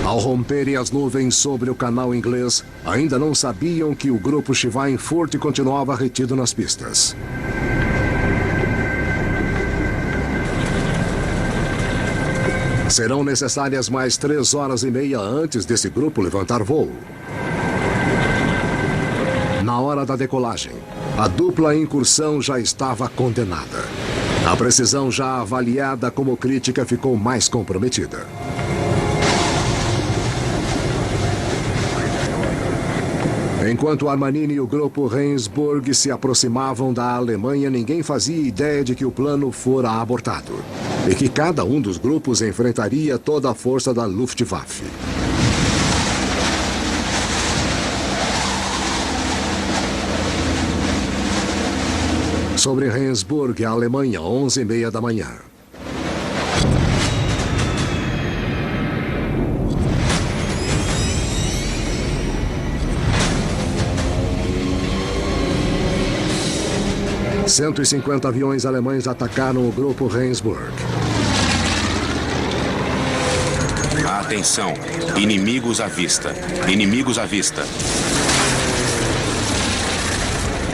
Ao romperem as nuvens sobre o canal inglês, ainda não sabiam que o grupo Schweinfurt continuava retido nas pistas. Serão necessárias mais 3h30 antes desse grupo levantar voo. Na hora da decolagem, a dupla incursão já estava condenada. A precisão já avaliada como crítica ficou mais comprometida. Enquanto Armanini e o grupo Rendsburg se aproximavam da Alemanha, ninguém fazia ideia de que o plano fora abortado e que cada um dos grupos enfrentaria toda a força da Luftwaffe. Sobre Rendsburg, a Alemanha, 11h30 da manhã. ...150 aviões alemães atacaram o grupo Rendsburg.
Atenção! Inimigos à vista! Inimigos à vista!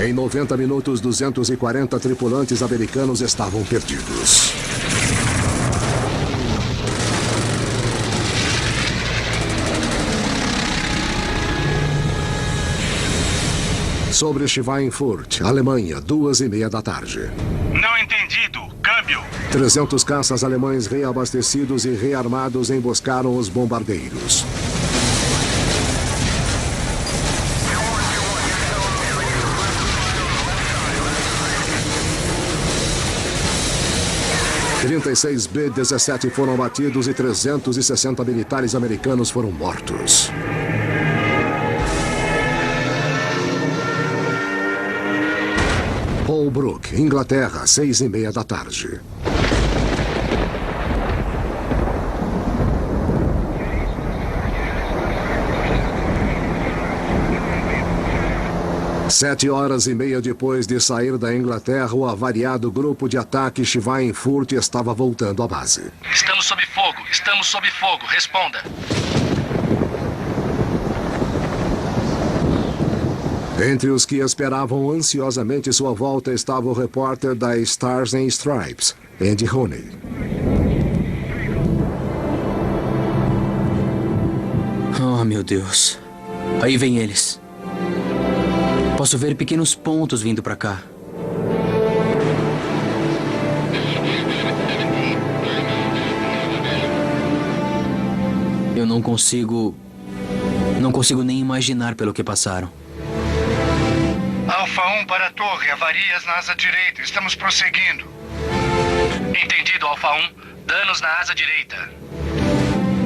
Em 90 minutos, 240 tripulantes americanos estavam perdidos. Sobre Schweinfurt, Alemanha, 2h30 da tarde.
Não entendido. Câmbio.
300 caças alemães reabastecidos e rearmados emboscaram os bombardeiros. ...36 B-17 foram abatidos e 360 militares americanos foram mortos. Holbrook, Inglaterra, 6h30 da tarde. Sete horas e meia depois de sair da Inglaterra, o avariado grupo de ataque Schweinfurt estava voltando à base.
Estamos sob fogo, estamos sob fogo, responda.
Entre os que esperavam ansiosamente sua volta estava o repórter da Stars and Stripes, Andy Rooney.
Oh, meu Deus. Aí vem eles. Posso ver pequenos pontos vindo pra cá. Eu não consigo nem imaginar pelo que passaram.
Alfa 1 para a torre, avarias na asa direita. Estamos prosseguindo. Entendido, Alfa 1. Danos na asa direita.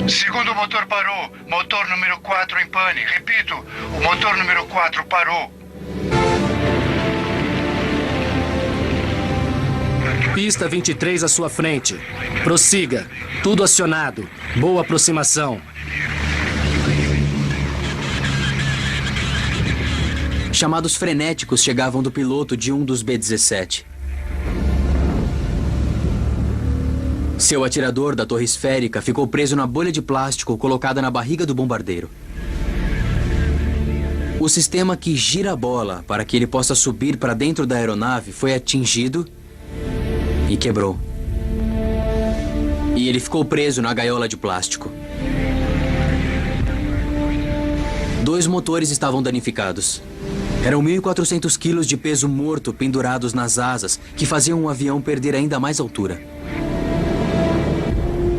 Segundo motor parou. Motor número 4 em pane. Repito, o motor número 4 parou.
Pista 23 à sua frente. Prossiga. Tudo acionado. Boa aproximação.
Chamados frenéticos chegavam do piloto de um dos B-17. Seu atirador da torre esférica ficou preso na bolha de plástico colocada na barriga do bombardeiro. O sistema que gira a bola para que ele possa subir para dentro da aeronave foi atingido e quebrou. E ele ficou preso na gaiola de plástico. 2 motores estavam danificados. Eram 1.400 quilos de peso morto pendurados nas asas, que faziam o avião perder ainda mais altura.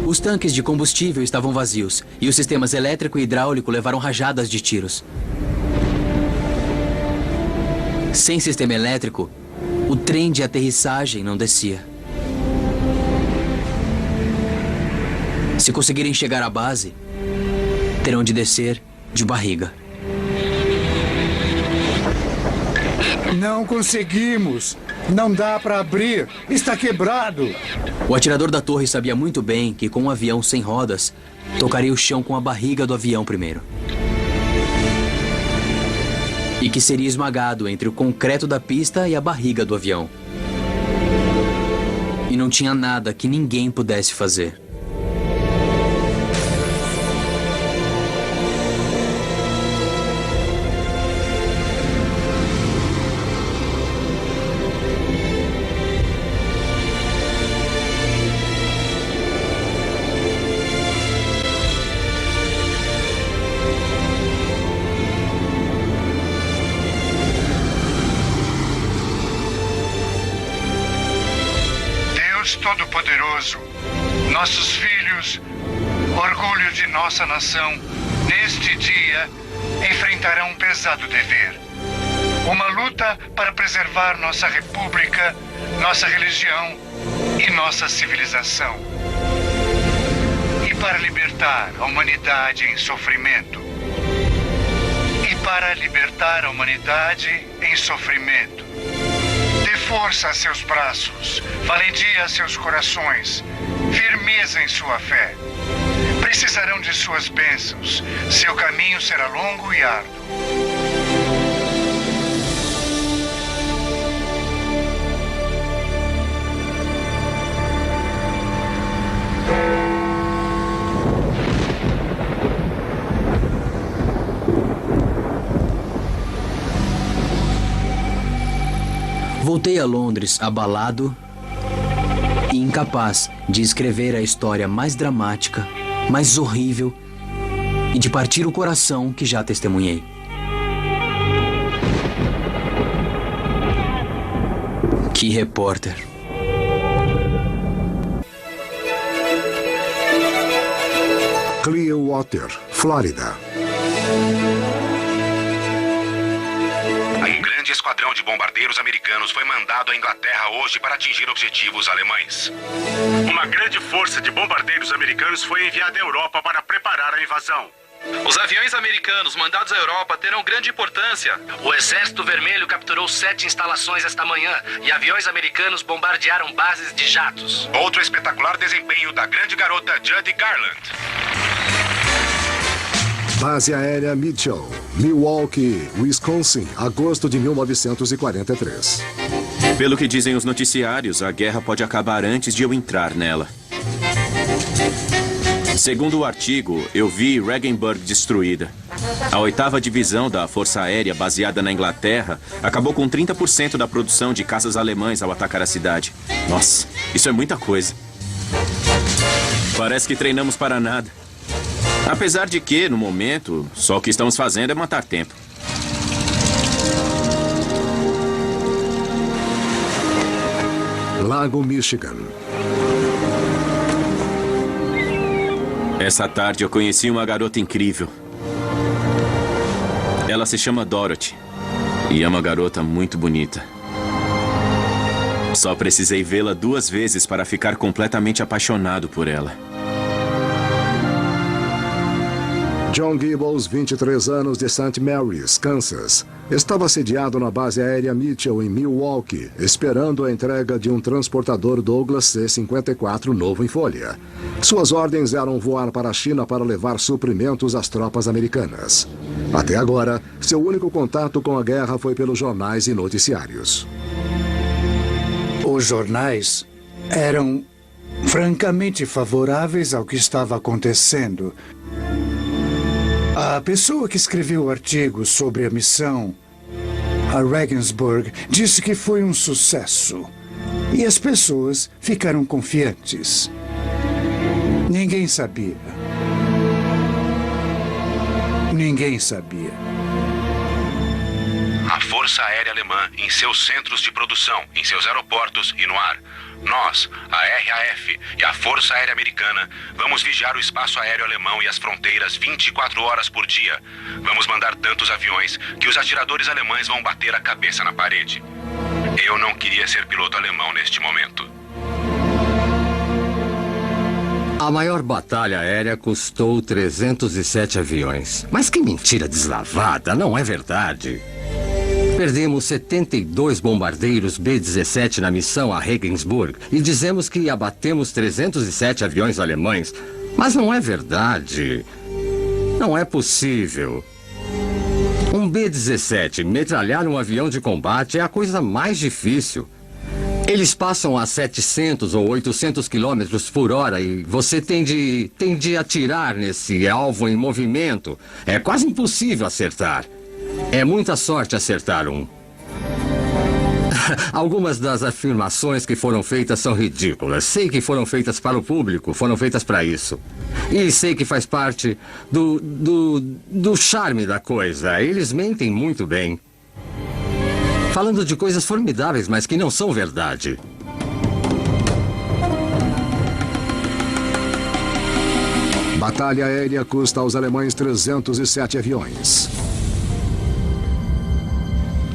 Os tanques de combustível estavam vazios, e os sistemas elétrico e hidráulico levaram rajadas de tiros. Sem sistema elétrico, o trem de aterrissagem não descia. Se conseguirem chegar à base, terão de descer de barriga.
Não conseguimos. Não dá para abrir. Está quebrado.
O atirador da torre sabia muito bem que com um avião sem rodas, tocaria o chão com a barriga do avião primeiro. E que seria esmagado entre o concreto da pista e a barriga do avião. E não tinha nada que ninguém pudesse fazer.
Todo-Poderoso, nossos filhos, orgulho de nossa nação, neste dia, enfrentarão um pesado dever. Uma luta para preservar nossa república, nossa religião e nossa civilização. E para libertar a humanidade em sofrimento. E para libertar a humanidade em sofrimento. Dê força a seus braços, valentia a seus corações, firmeza em sua fé. Precisarão de suas bênçãos. Seu caminho será longo e árduo.
Voltei a Londres abalado e incapaz de escrever a história mais dramática, mais horrível e de partir o coração que já testemunhei. Que repórter!
Clearwater, Flórida.
Um grande esquadrão de bombardeiros americanos foi mandado à Inglaterra hoje para atingir objetivos alemães.
Uma grande força de bombardeiros americanos foi enviada à Europa para preparar a invasão.
Os aviões americanos mandados à Europa terão grande importância.
O Exército Vermelho capturou 7 instalações esta manhã e aviões americanos bombardearam bases de jatos.
Outro espetacular desempenho da grande garota Judy Garland.
Base Aérea Mitchell, Milwaukee, Wisconsin, agosto de 1943.
Pelo que dizem os noticiários, a guerra pode acabar antes de eu entrar nela. Segundo o artigo, eu vi Regensburg destruída. A 8ª Divisão da Força Aérea, baseada na Inglaterra, acabou com 30% da produção de caças alemães ao atacar a cidade. Nossa, isso é muita coisa. Parece que treinamos para nada. Apesar de que, no momento, só o que estamos fazendo é matar tempo.
Lago Michigan.
Essa tarde eu conheci uma garota incrível. Ela se chama Dorothy e é uma garota muito bonita. Só precisei vê-la 2 vezes para ficar completamente apaixonado por ela.
John Gibbles, 23 anos, de St. Mary's, Kansas. Estava sediado na base aérea Mitchell, em Milwaukee, esperando a entrega de um transportador Douglas C-54 novo em folha. Suas ordens eram voar para a China para levar suprimentos às tropas americanas. Até agora, seu único contato com a guerra foi pelos jornais e noticiários.
Os jornais eram
francamente favoráveis ao que estava acontecendo. A pessoa que escreveu o artigo sobre a missão a Regensburg disse que foi um sucesso. E as pessoas ficaram confiantes. Ninguém sabia. Ninguém sabia.
A Força Aérea Alemã em seus centros de produção, em seus aeroportos e no ar. Nós, a RAF e a Força Aérea Americana, vamos vigiar o espaço aéreo alemão e as fronteiras 24 horas por dia. Vamos mandar tantos aviões que os atiradores alemães vão bater a cabeça na parede. Eu não queria ser piloto alemão neste momento.
A maior batalha aérea custou 307 aviões. Mas que mentira deslavada, não é verdade? Perdemos 72 bombardeiros B-17 na missão a Regensburg e dizemos que abatemos 307 aviões alemães. Mas não é verdade. Não é possível. Um B-17 metralhar um avião de combate é a coisa mais difícil. Eles passam a 700 ou 800 quilômetros por hora e você tem de atirar nesse alvo em movimento. É quase impossível acertar. É muita sorte acertar um. Algumas das afirmações que foram feitas são ridículas. Sei que foram feitas para o público, foram feitas para isso. E sei que faz parte do charme da coisa. Eles mentem muito bem. Falando de coisas formidáveis, mas que não são verdade.
Batalha aérea custa aos alemães 307 aviões.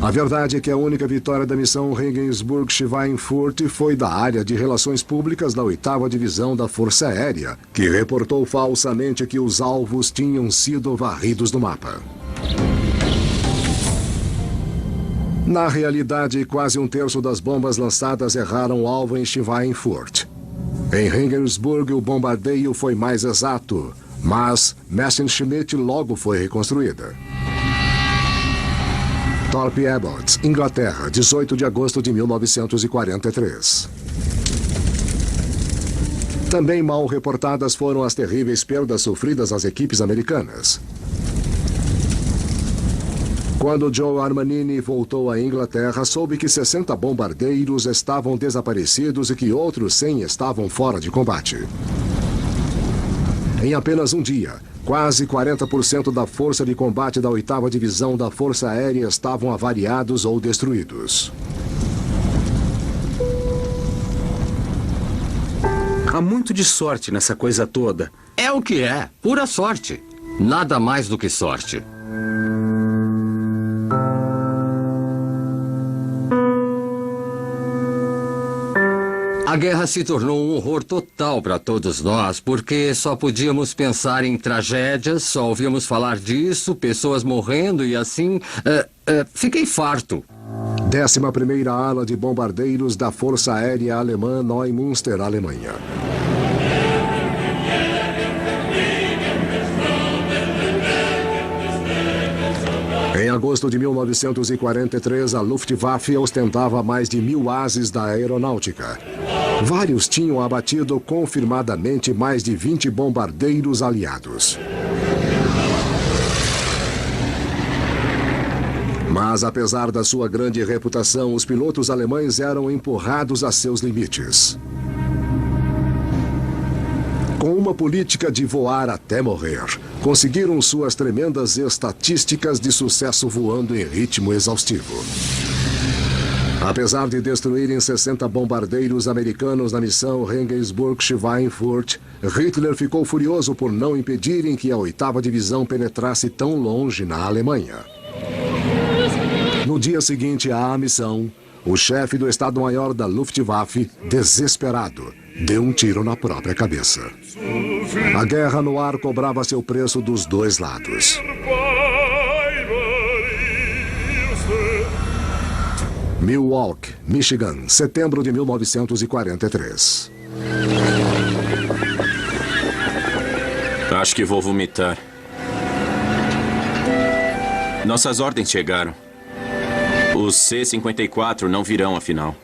A verdade é que a única vitória da missão Regensburg-Schweinfurt foi da área de relações públicas da 8ª Divisão da Força Aérea, que reportou falsamente que os alvos tinham sido varridos do mapa. Na realidade, quase um terço das bombas lançadas erraram o alvo em Schweinfurt. Em Regensburg, o bombardeio foi mais exato, mas Messerschmitt logo foi reconstruída. Thorpe Abbott, Inglaterra, 18 de agosto de 1943. Também mal reportadas foram as terríveis perdas sofridas às equipes americanas. Quando Joe Armanini voltou à Inglaterra, soube que 60 bombardeiros estavam desaparecidos e que outros 100 estavam fora de combate. Em apenas um dia, quase 40% da força de combate da 8ª Divisão da Força Aérea estavam avariados ou destruídos.
Há muito de sorte nessa coisa toda.
É o que é, pura sorte. Nada mais do que sorte. A guerra se tornou um horror total para todos nós, porque só podíamos pensar em tragédias, só ouvíamos falar disso, pessoas morrendo e assim... fiquei farto.
11ª Ala de Bombardeiros da Força Aérea Alemã, Neumünster, Alemanha. Em agosto de 1943, a Luftwaffe ostentava mais de 1000 ases da aeronáutica. Vários tinham abatido confirmadamente mais de 20 bombardeiros aliados. Mas, apesar da sua grande reputação, os pilotos alemães eram empurrados a seus limites. Com uma política de voar até morrer, conseguiram suas tremendas estatísticas de sucesso voando em ritmo exaustivo. Apesar de destruírem 60 bombardeiros americanos na missão Regensburg-Schweinfurt, Hitler ficou furioso por não impedirem que a 8ª Divisão penetrasse tão longe na Alemanha. No dia seguinte à missão, o chefe do Estado-Maior da Luftwaffe, desesperado, deu um tiro na própria cabeça. A guerra no ar cobrava seu preço dos dois lados. Milwaukee, Michigan, setembro de 1943.
Acho que vou vomitar. Nossas ordens chegaram. Os C-54 não virão, afinal.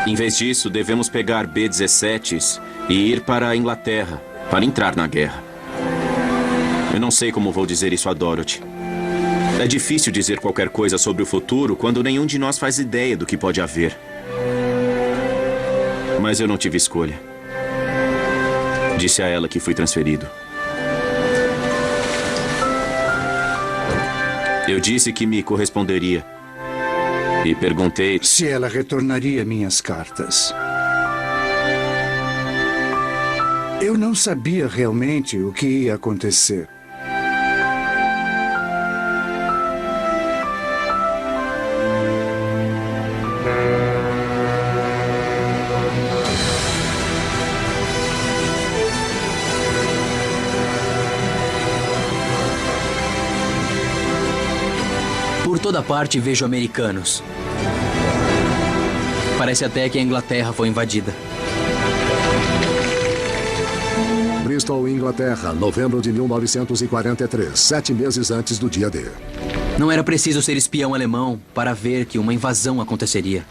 Em vez disso, devemos pegar B-17s e ir para a Inglaterra para entrar na guerra. Eu não sei como vou dizer isso a Dorothy. É difícil dizer qualquer coisa sobre o futuro quando nenhum de nós faz ideia do que pode haver. Mas eu não tive escolha. Disse a ela que fui transferido. Eu disse que me corresponderia. E perguntei
se ela retornaria minhas cartas. Eu não sabia realmente o que ia acontecer.
Por toda parte vejo americanos. Parece até que a Inglaterra foi invadida.
Bristol, Inglaterra, novembro de 1943, 7 meses antes do dia D.
Não era preciso ser espião alemão para ver que uma invasão aconteceria.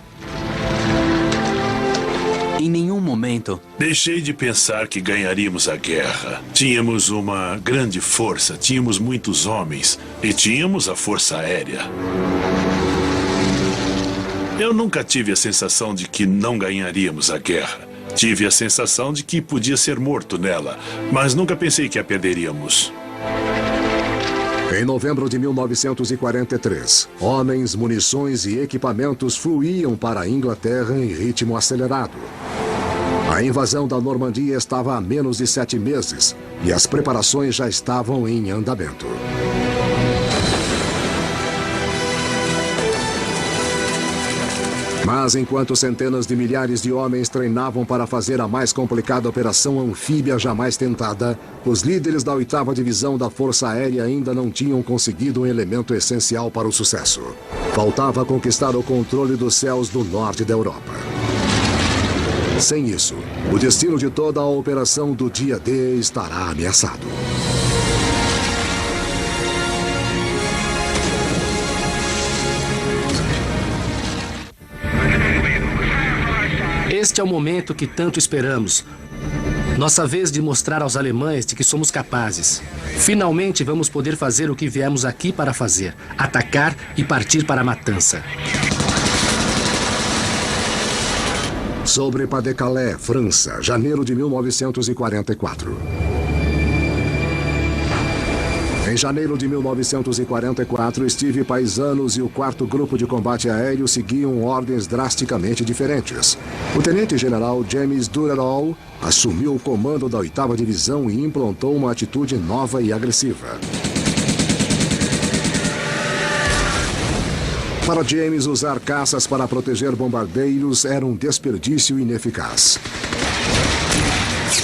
Em nenhum momento...
Deixei de pensar que ganharíamos a guerra. Tínhamos uma grande força, tínhamos muitos homens e tínhamos a Força Aérea. Eu nunca tive a sensação de que não ganharíamos a guerra. Tive a sensação de que podia ser morto nela, mas nunca pensei que a perderíamos.
Em novembro de 1943, homens, munições e equipamentos fluíam para a Inglaterra em ritmo acelerado. A invasão da Normandia estava há menos de 7 meses e as preparações já estavam em andamento. Mas enquanto centenas de milhares de homens treinavam para fazer a mais complicada operação anfíbia jamais tentada, os líderes da 8ª Divisão da Força Aérea ainda não tinham conseguido um elemento essencial para o sucesso. Faltava conquistar o controle dos céus do norte da Europa. Sem isso, o destino de toda a operação do dia D estará ameaçado.
Este é o momento que tanto esperamos. Nossa vez de mostrar aos alemães de que somos capazes. Finalmente vamos poder fazer o que viemos aqui para fazer: atacar e partir para a matança.
Sobre Pas-de-Calais, França, janeiro de 1944. Em janeiro de 1944, Steve Paisanos e o 4º Grupo de Combate Aéreo seguiam ordens drasticamente diferentes. O tenente-general James Durrell assumiu o comando da 8ª Divisão e implantou uma atitude nova e agressiva. Para James, usar caças para proteger bombardeiros era um desperdício ineficaz.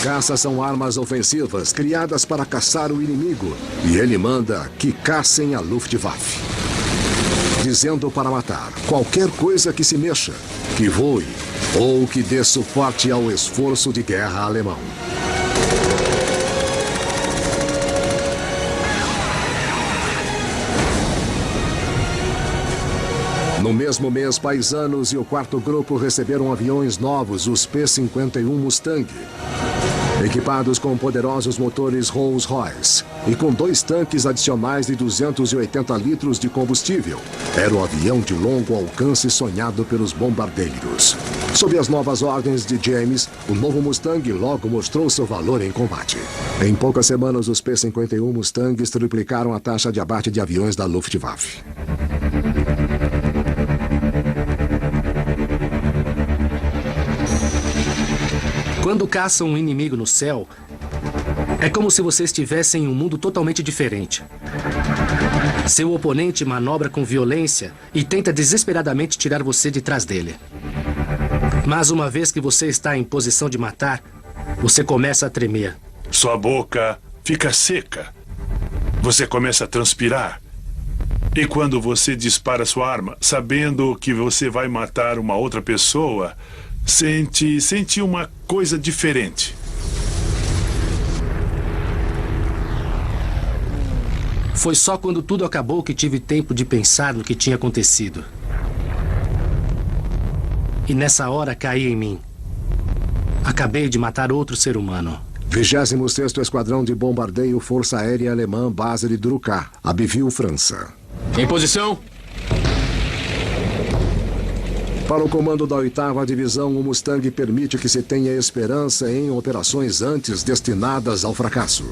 Caças são armas ofensivas criadas para caçar o inimigo e ele manda que caçem a Luftwaffe, dizendo para matar qualquer coisa que se mexa, que voe ou que dê suporte ao esforço de guerra alemão. No mesmo mês, Paisanos e o 4º Grupo receberam aviões novos, os P-51 Mustang, equipados com poderosos motores Rolls-Royce e com 2 tanques adicionais de 280 litros de combustível. Era o avião de longo alcance sonhado pelos bombardeiros. Sob as novas ordens de James, o novo Mustang logo mostrou seu valor em combate. Em poucas semanas, os P-51 Mustangs triplicaram a taxa de abate de aviões da Luftwaffe.
Quando caçam um inimigo no céu, é como se você estivesse em um mundo totalmente diferente. Seu oponente manobra com violência e tenta desesperadamente tirar você de trás dele. Mas uma vez que você está em posição de matar, você começa a tremer.
Sua boca fica seca. Você começa a transpirar. E quando você dispara sua arma, sabendo que você vai matar uma outra pessoa, sente uma coisa diferente.
Foi só quando tudo acabou que tive tempo de pensar no que tinha acontecido. E nessa hora caí em mim. Acabei de matar outro ser humano.
26º Esquadrão de Bombardeio Força Aérea Alemã, base de Drucá, Abbeville, França.
Em posição.
Para o comando da 8ª Divisão, o Mustang permite que se tenha esperança em operações antes destinadas ao fracasso.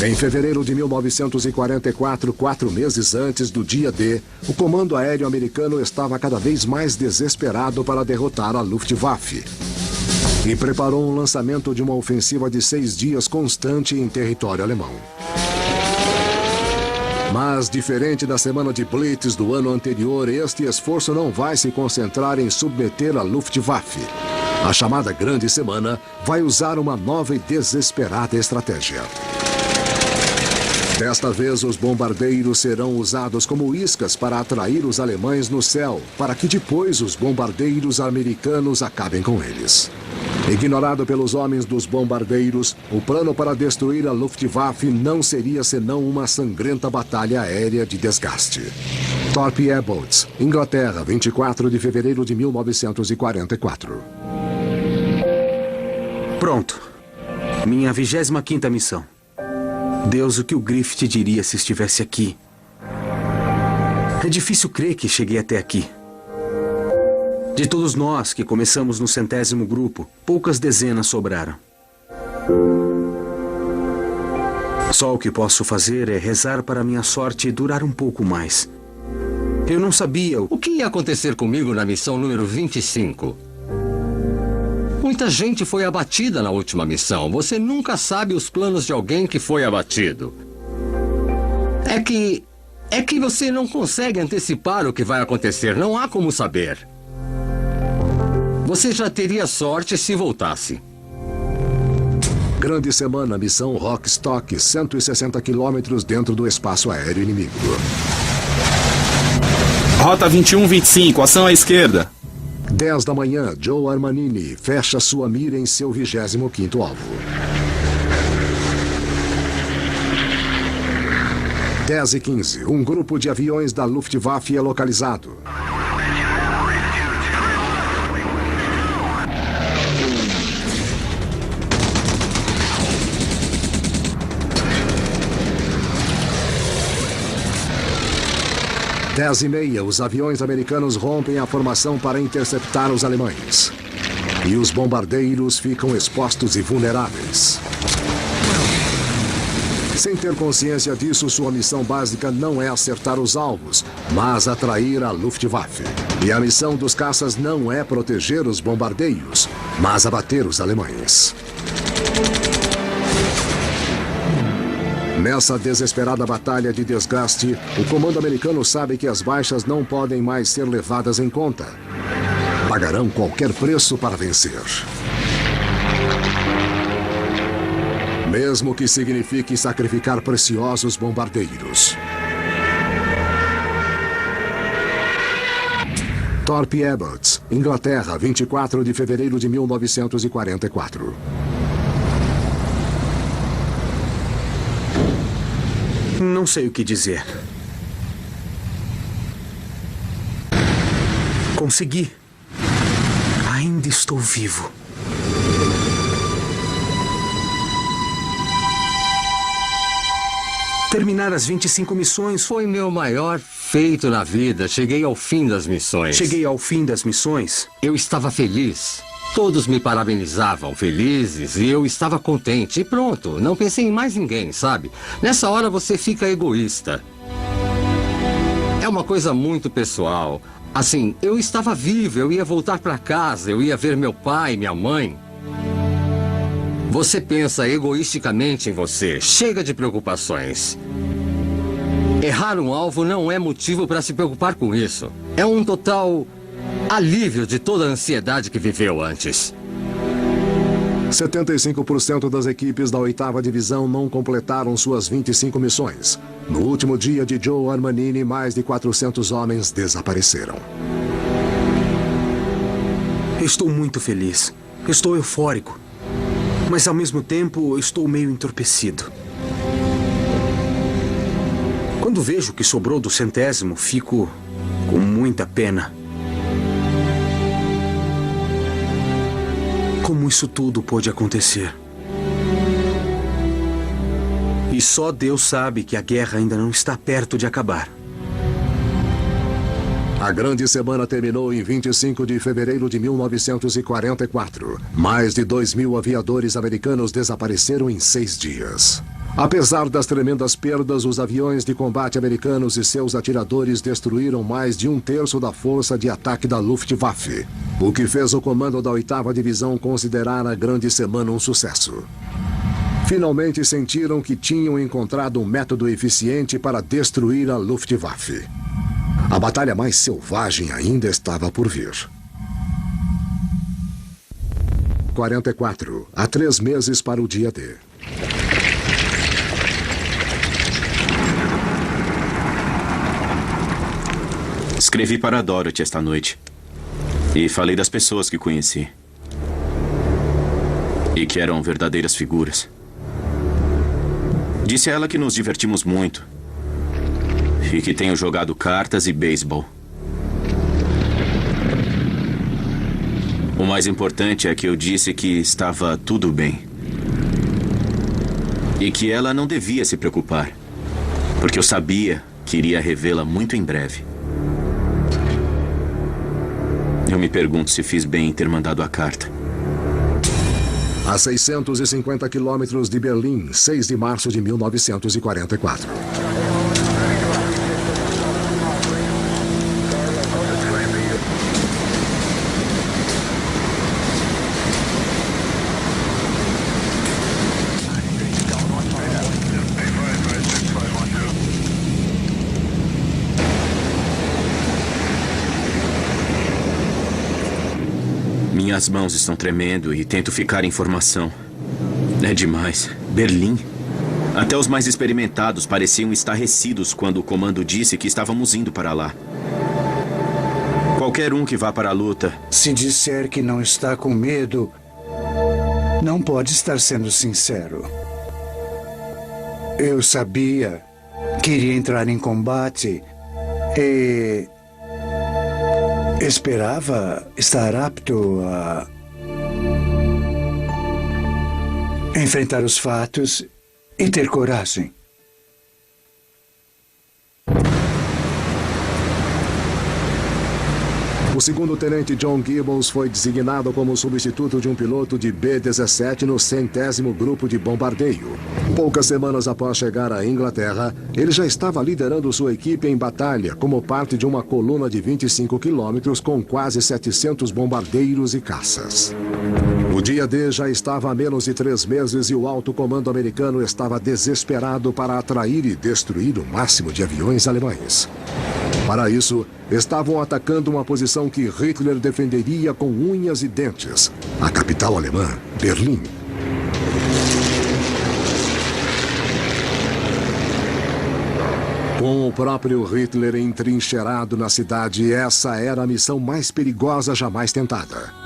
Em fevereiro de 1944, 4 meses antes do dia D, o comando aéreo americano estava cada vez mais desesperado para derrotar a Luftwaffe e preparou um lançamento de uma ofensiva de 6 dias constante em território alemão. Mas, diferente da semana de Blitz do ano anterior, este esforço não vai se concentrar em submeter a Luftwaffe. A chamada Grande Semana vai usar uma nova e desesperada estratégia. Desta vez, os bombardeiros serão usados como iscas para atrair os alemães no céu, para que depois os bombardeiros americanos acabem com eles. Ignorado pelos homens dos bombardeiros, o plano para destruir a Luftwaffe não seria senão uma sangrenta batalha aérea de desgaste. Thorpe Airboats, Inglaterra, 24 de fevereiro de 1944.
Pronto. Minha 25ª missão. Deus, o que o Griffith diria se estivesse aqui? É difícil crer que cheguei até aqui. De todos nós que começamos no 100º grupo, poucas dezenas sobraram. Só o que posso fazer é rezar para minha sorte durar um pouco mais. Eu não sabia
o que ia acontecer comigo na missão número 25. Muita gente foi abatida na última missão. Você nunca sabe os planos de alguém que foi abatido. É que você não consegue antecipar o que vai acontecer. Não há como saber. Você já teria sorte se voltasse.
Grande Semana, missão Rockstock, 160 quilômetros dentro do espaço aéreo inimigo.
Rota 2125, ação à esquerda.
10 da manhã, Joe Armanini fecha sua mira em seu 25º alvo. 10h15, um grupo de aviões da Luftwaffe é localizado. Dez e meia, os aviões americanos rompem a formação para interceptar os alemães. E os bombardeiros ficam expostos e vulneráveis. Sem ter consciência disso, sua missão básica não é acertar os alvos, mas atrair a Luftwaffe. E a missão dos caças não é proteger os bombardeiros, mas abater os alemães. Nessa desesperada batalha de desgaste, o comando americano sabe que as baixas não podem mais ser levadas em conta. Pagarão qualquer preço para vencer. Mesmo que signifique sacrificar preciosos bombardeiros. Thorpe Airboats, Inglaterra, 24 de fevereiro de 1944.
Não sei o que dizer. Consegui. Ainda estou vivo. Terminar as 25 missões
foi meu maior feito na vida. Cheguei ao fim das missões.
Cheguei ao fim das missões?
Eu estava feliz. Todos me parabenizavam, felizes, e eu estava contente. E pronto, não pensei em mais ninguém, sabe? Nessa hora você fica egoísta. É uma coisa muito pessoal. Assim, eu estava vivo, eu ia voltar para casa, eu ia ver meu pai, minha mãe. Você pensa egoisticamente em você. Chega de preocupações. Errar um alvo não é motivo para se preocupar com isso. É um total alívio de toda a ansiedade que viveu antes.
75% das equipes da 8ª Divisão não completaram suas 25 missões. No último dia de Joe Armanini, mais de 400 homens desapareceram.
Estou muito feliz. Estou eufórico. Mas ao mesmo tempo, estou meio entorpecido. Quando vejo o que sobrou do 100º, fico com muita pena. Como isso tudo pôde acontecer? E só Deus sabe que a guerra ainda não está perto de acabar.
A grande semana terminou em 25 de fevereiro de 1944. Mais de 2.000 aviadores americanos desapareceram em 6 dias. Apesar das tremendas perdas, os aviões de combate americanos e seus atiradores destruíram mais de 1/3 da força de ataque da Luftwaffe, o que fez o comando da 8ª Divisão considerar a grande semana um sucesso. Finalmente sentiram que tinham encontrado um método eficiente para destruir a Luftwaffe. A batalha mais selvagem ainda estava por vir. 44, há 3 meses para o dia D.
Escrevi para a Dorothy esta noite. E falei das pessoas que conheci. E que eram verdadeiras figuras. Disse a ela que nos divertimos muito. E que tenho jogado cartas e beisebol. O mais importante é que eu disse que estava tudo bem. E que ela não devia se preocupar. Porque eu sabia que iria revê-la muito em breve. Eu me pergunto se fiz bem em ter mandado a carta.
A 650 quilômetros de Berlim, 6 de março de 1944.
Minhas mãos estão tremendo e tento ficar em formação. É demais. Berlim. Até os mais experimentados pareciam estarrecidos quando o comando disse que estávamos indo para lá. Qualquer um que vá para a luta...
Se disser que não está com medo, não pode estar sendo sincero. Eu sabia que iria entrar em combate e... esperava estar apto a enfrentar os fatos e ter coragem.
O segundo-tenente John Gibbons foi designado como substituto de um piloto de B-17 no 100º Grupo de Bombardeio. Poucas semanas após chegar à Inglaterra, ele já estava liderando sua equipe em batalha como parte de uma coluna de 25 quilômetros com quase 700 bombardeiros e caças. O dia D já estava há menos de 3 meses e o alto comando americano estava desesperado para atrair e destruir o máximo de aviões alemães. Para isso, estavam atacando uma posição que Hitler defenderia com unhas e dentes, a capital alemã, Berlim. Com o próprio Hitler entrincheirado na cidade, essa era a missão mais perigosa jamais tentada.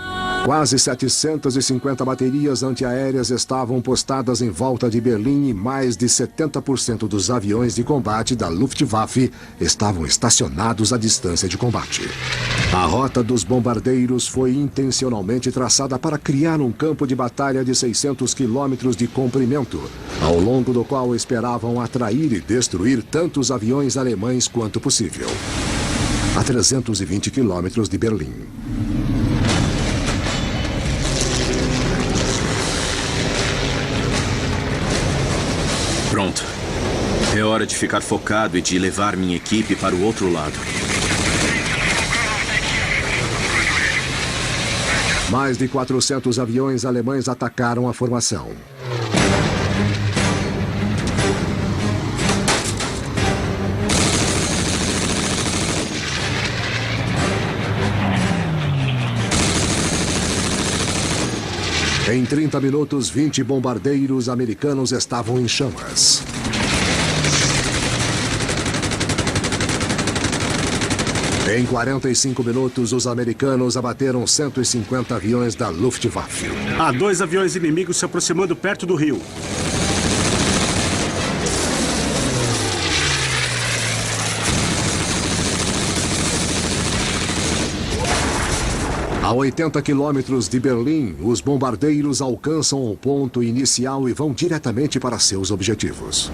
Quase 750 baterias antiaéreas estavam postadas em volta de Berlim e mais de 70% dos aviões de combate da Luftwaffe estavam estacionados à distância de combate. A rota dos bombardeiros foi intencionalmente traçada para criar um campo de batalha de 600 quilômetros de comprimento, ao longo do qual esperavam atrair e destruir tantos aviões alemães quanto possível. A 320 quilômetros de Berlim.
Pronto. É hora de ficar focado e de levar minha equipe para o outro lado.
Mais de 400 aviões alemães atacaram a formação. Em 30 minutos, 20 bombardeiros americanos estavam em chamas. Em 45 minutos, os americanos abateram 150 aviões da Luftwaffe.
Há 2 aviões inimigos se aproximando perto do rio.
A A 80 quilômetros de Berlim, os bombardeiros alcançam o ponto inicial e vão diretamente para seus objetivos.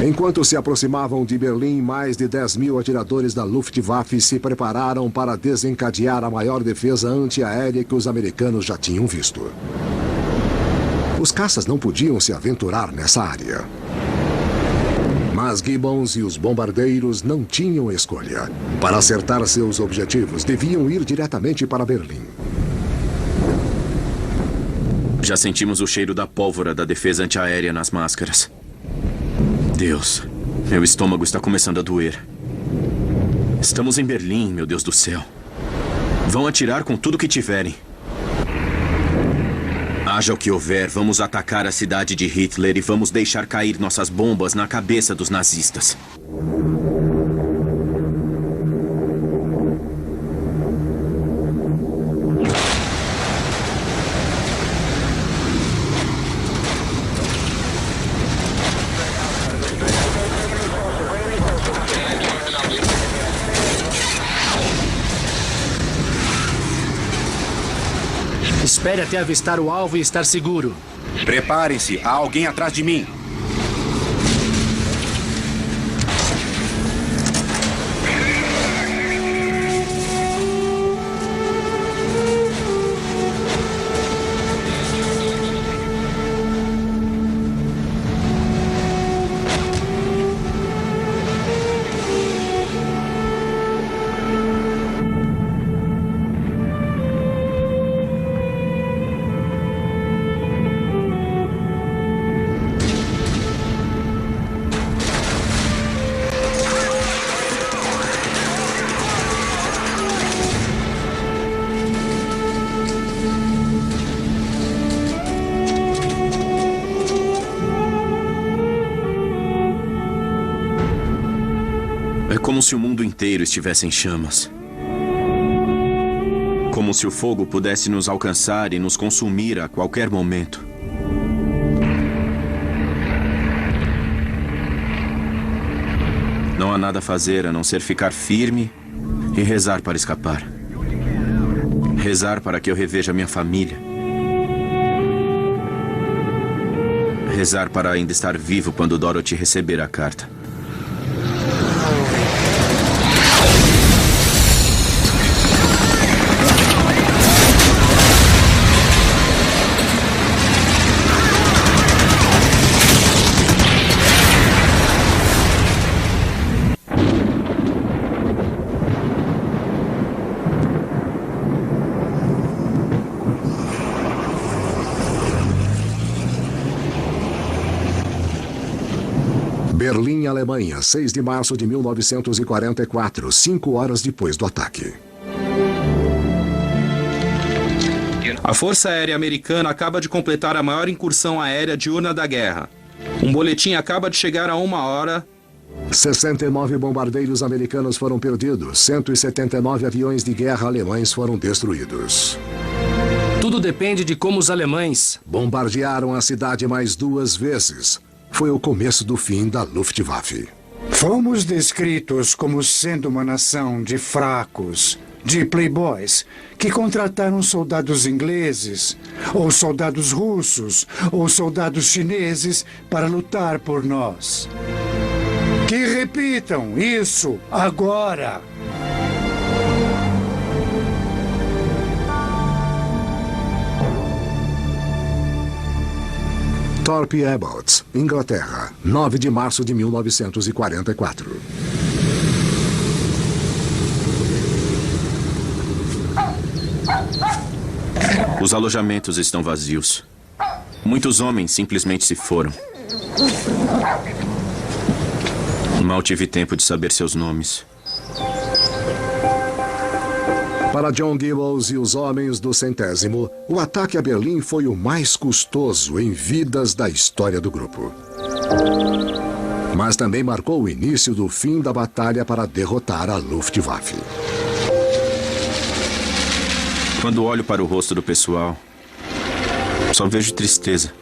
Enquanto se aproximavam de Berlim, mais de 10.000 atiradores da Luftwaffe se prepararam para desencadear a maior defesa antiaérea que os americanos já tinham visto. Os caças não podiam se aventurar nessa área. Mas Gibbons e os bombardeiros não tinham escolha. Para acertar seus objetivos, deviam ir diretamente para Berlim.
Já sentimos o cheiro da pólvora da defesa antiaérea nas máscaras. Deus, meu estômago está começando a doer. Estamos em Berlim, meu Deus do céu. Vão atirar com tudo que tiverem. Haja o que houver, vamos atacar a cidade de Hitler e vamos deixar cair nossas bombas na cabeça dos nazistas.
Espere até avistar o alvo e estar seguro.
Preparem-se, há alguém atrás de mim.
Como se o mundo inteiro estivesse em chamas. Como se o fogo pudesse nos alcançar e nos consumir a qualquer momento. Não há nada a fazer a não ser ficar firme e rezar para escapar. Rezar para que eu reveja minha família. Rezar para ainda estar vivo quando Dorothy receber a carta.
Berlim, Alemanha, 6 de março de 1944, 5 horas depois do ataque.
A Força Aérea Americana acaba de completar a maior incursão aérea diurna da guerra. Um boletim acaba de chegar a 1 hora.
69 bombardeiros americanos foram perdidos, 179 aviões de guerra alemães foram destruídos.
Tudo depende de como os alemães
bombardearam a cidade mais 2 vezes. Foi o começo do fim da Luftwaffe.
Fomos descritos como sendo uma nação de fracos, de playboys, que contrataram soldados ingleses, ou soldados russos, ou soldados chineses para lutar por nós. Que repitam isso agora!
Thorpe Abbott, Inglaterra, 9 de março de 1944.
Os alojamentos estão vazios. Muitos homens simplesmente se foram. Mal tive tempo de saber seus nomes.
Para John Gibbons e os homens do 100º, o ataque a Berlim foi o mais custoso em vidas da história do grupo. Mas também marcou o início do fim da batalha para derrotar a Luftwaffe.
Quando olho para o rosto do pessoal, só vejo tristeza.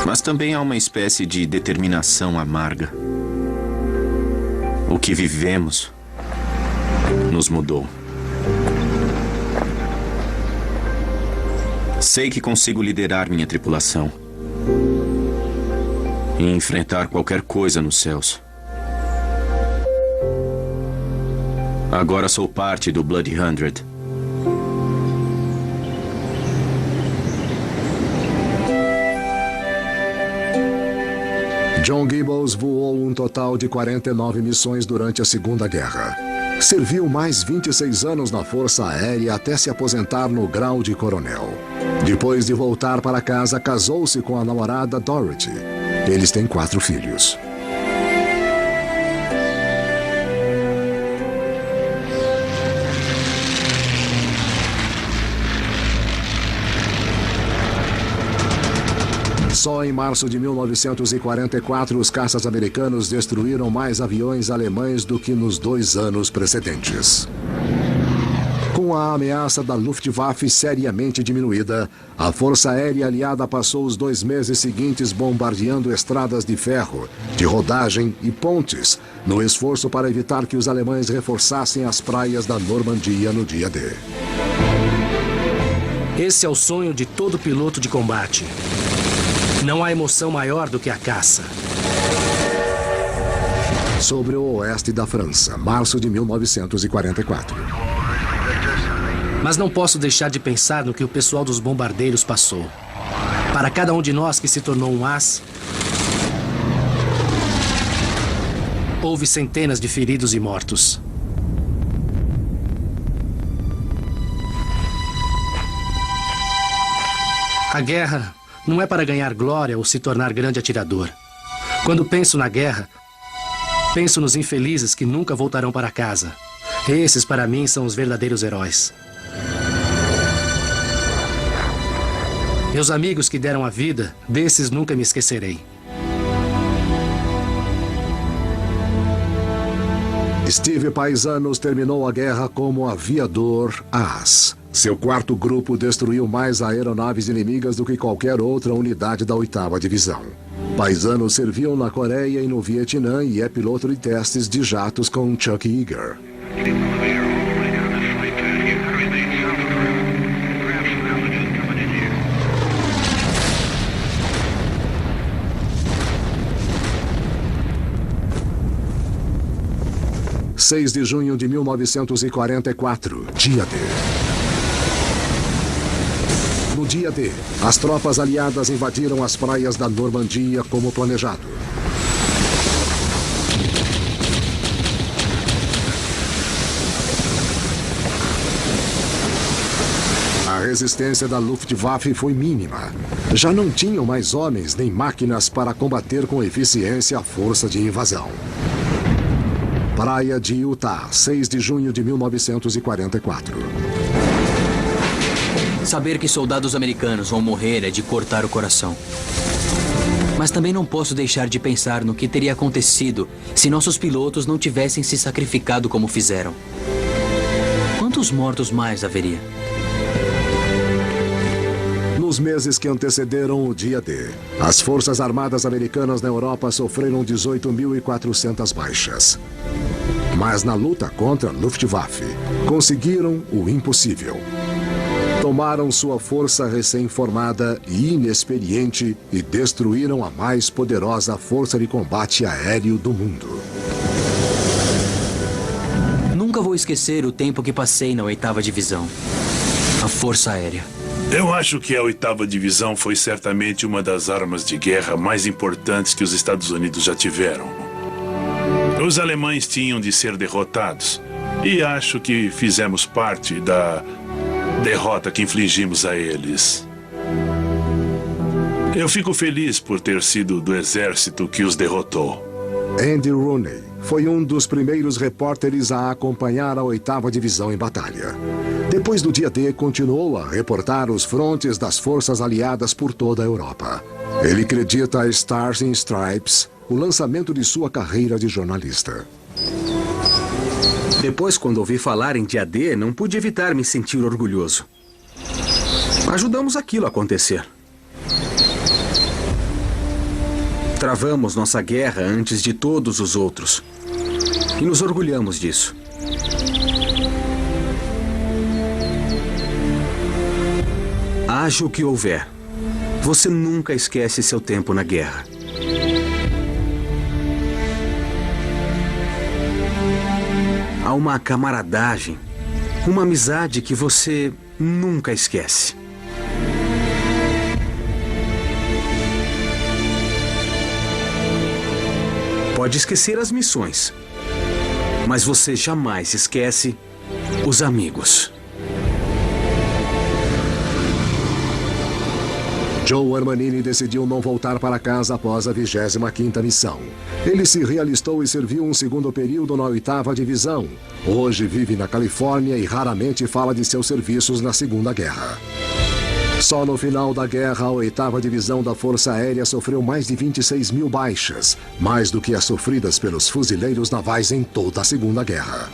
Mas também há uma espécie de determinação amarga. O que vivemos, nos mudou. Sei que consigo liderar minha tripulação e enfrentar qualquer coisa nos céus. Agora sou parte do Blood 100.
John Gibbles voou um total de 49 missões durante a Segunda Guerra. Serviu mais 26 anos na Força Aérea até se aposentar no grau de coronel. Depois de voltar para casa, casou-se com a namorada Dorothy. Eles têm 4 filhos. Só em março de 1944, os caças americanos destruíram mais aviões alemães do que nos 2 anos precedentes. Com a ameaça da Luftwaffe seriamente diminuída, a Força Aérea Aliada passou os 2 meses seguintes bombardeando estradas de ferro, de rodagem e pontes, no esforço para evitar que os alemães reforçassem as praias da Normandia no dia D.
Esse é o sonho de todo piloto de combate. Não há emoção maior do que a caça.
Sobre o oeste da França, março de 1944.
Mas não posso deixar de pensar no que o pessoal dos bombardeiros passou. Para cada um de nós que se tornou um as, houve centenas de feridos e mortos. A guerra não é para ganhar glória ou se tornar grande atirador. Quando penso na guerra, penso nos infelizes que nunca voltarão para casa. Esses, para mim, são os verdadeiros heróis. Meus amigos que deram a vida, desses nunca me esquecerei.
Steve Paisanos terminou a guerra como aviador as. Seu 4º grupo destruiu mais aeronaves inimigas do que qualquer outra unidade da 8ª Divisão. Paisanos serviu na Coreia e no Vietnã e é piloto de testes de jatos com Chuck Yeager. – 6 de junho de 1944, dia D. No dia D, as tropas aliadas invadiram as praias da Normandia como planejado. A resistência da Luftwaffe foi mínima. Já não tinham mais homens nem máquinas para combater com eficiência a força de invasão. Praia de Utah, 6 de junho de 1944.
Saber que soldados americanos vão morrer é de cortar o coração. Mas também não posso deixar de pensar no que teria acontecido se nossos pilotos não tivessem se sacrificado como fizeram. Quantos mortos mais haveria?
Nos meses que antecederam o dia D, as Forças Armadas Americanas na Europa sofreram 18.400 baixas. Mas na luta contra a Luftwaffe, conseguiram o impossível. Tomaram sua força recém-formada e inexperiente e destruíram a mais poderosa força de combate aéreo do mundo.
Nunca vou esquecer o tempo que passei na 8ª Divisão, a Força Aérea.
Eu acho que a 8ª Divisão foi certamente uma das armas de guerra mais importantes que os Estados Unidos já tiveram. Os alemães tinham de ser derrotados, e acho que fizemos parte da derrota que infligimos a eles. Eu fico feliz por ter sido do exército que os derrotou.
Andy Rooney foi um dos primeiros repórteres a acompanhar a 8ª Divisão em batalha. Depois do dia D, continuou a reportar os frontes das forças aliadas por toda a Europa. Ele acredita a Stars and Stripes, o lançamento de sua carreira de jornalista.
Depois, quando ouvi falar em dia D, não pude evitar me sentir orgulhoso. Ajudamos aquilo a acontecer. Travamos nossa guerra antes de todos os outros. E nos orgulhamos disso. Haja o que houver, você nunca esquece seu tempo na guerra. Há uma camaradagem, uma amizade que você nunca esquece. Pode esquecer as missões, mas você jamais esquece os amigos.
Joe Armanini decidiu não voltar para casa após a 25ª missão. Ele se realistou e serviu um segundo período na 8ª Divisão. Hoje vive na Califórnia e raramente fala de seus serviços na Segunda Guerra. Só no final da guerra, a 8ª Divisão da Força Aérea sofreu mais de 26 mil baixas, mais do que as sofridas pelos fuzileiros navais em toda a Segunda Guerra.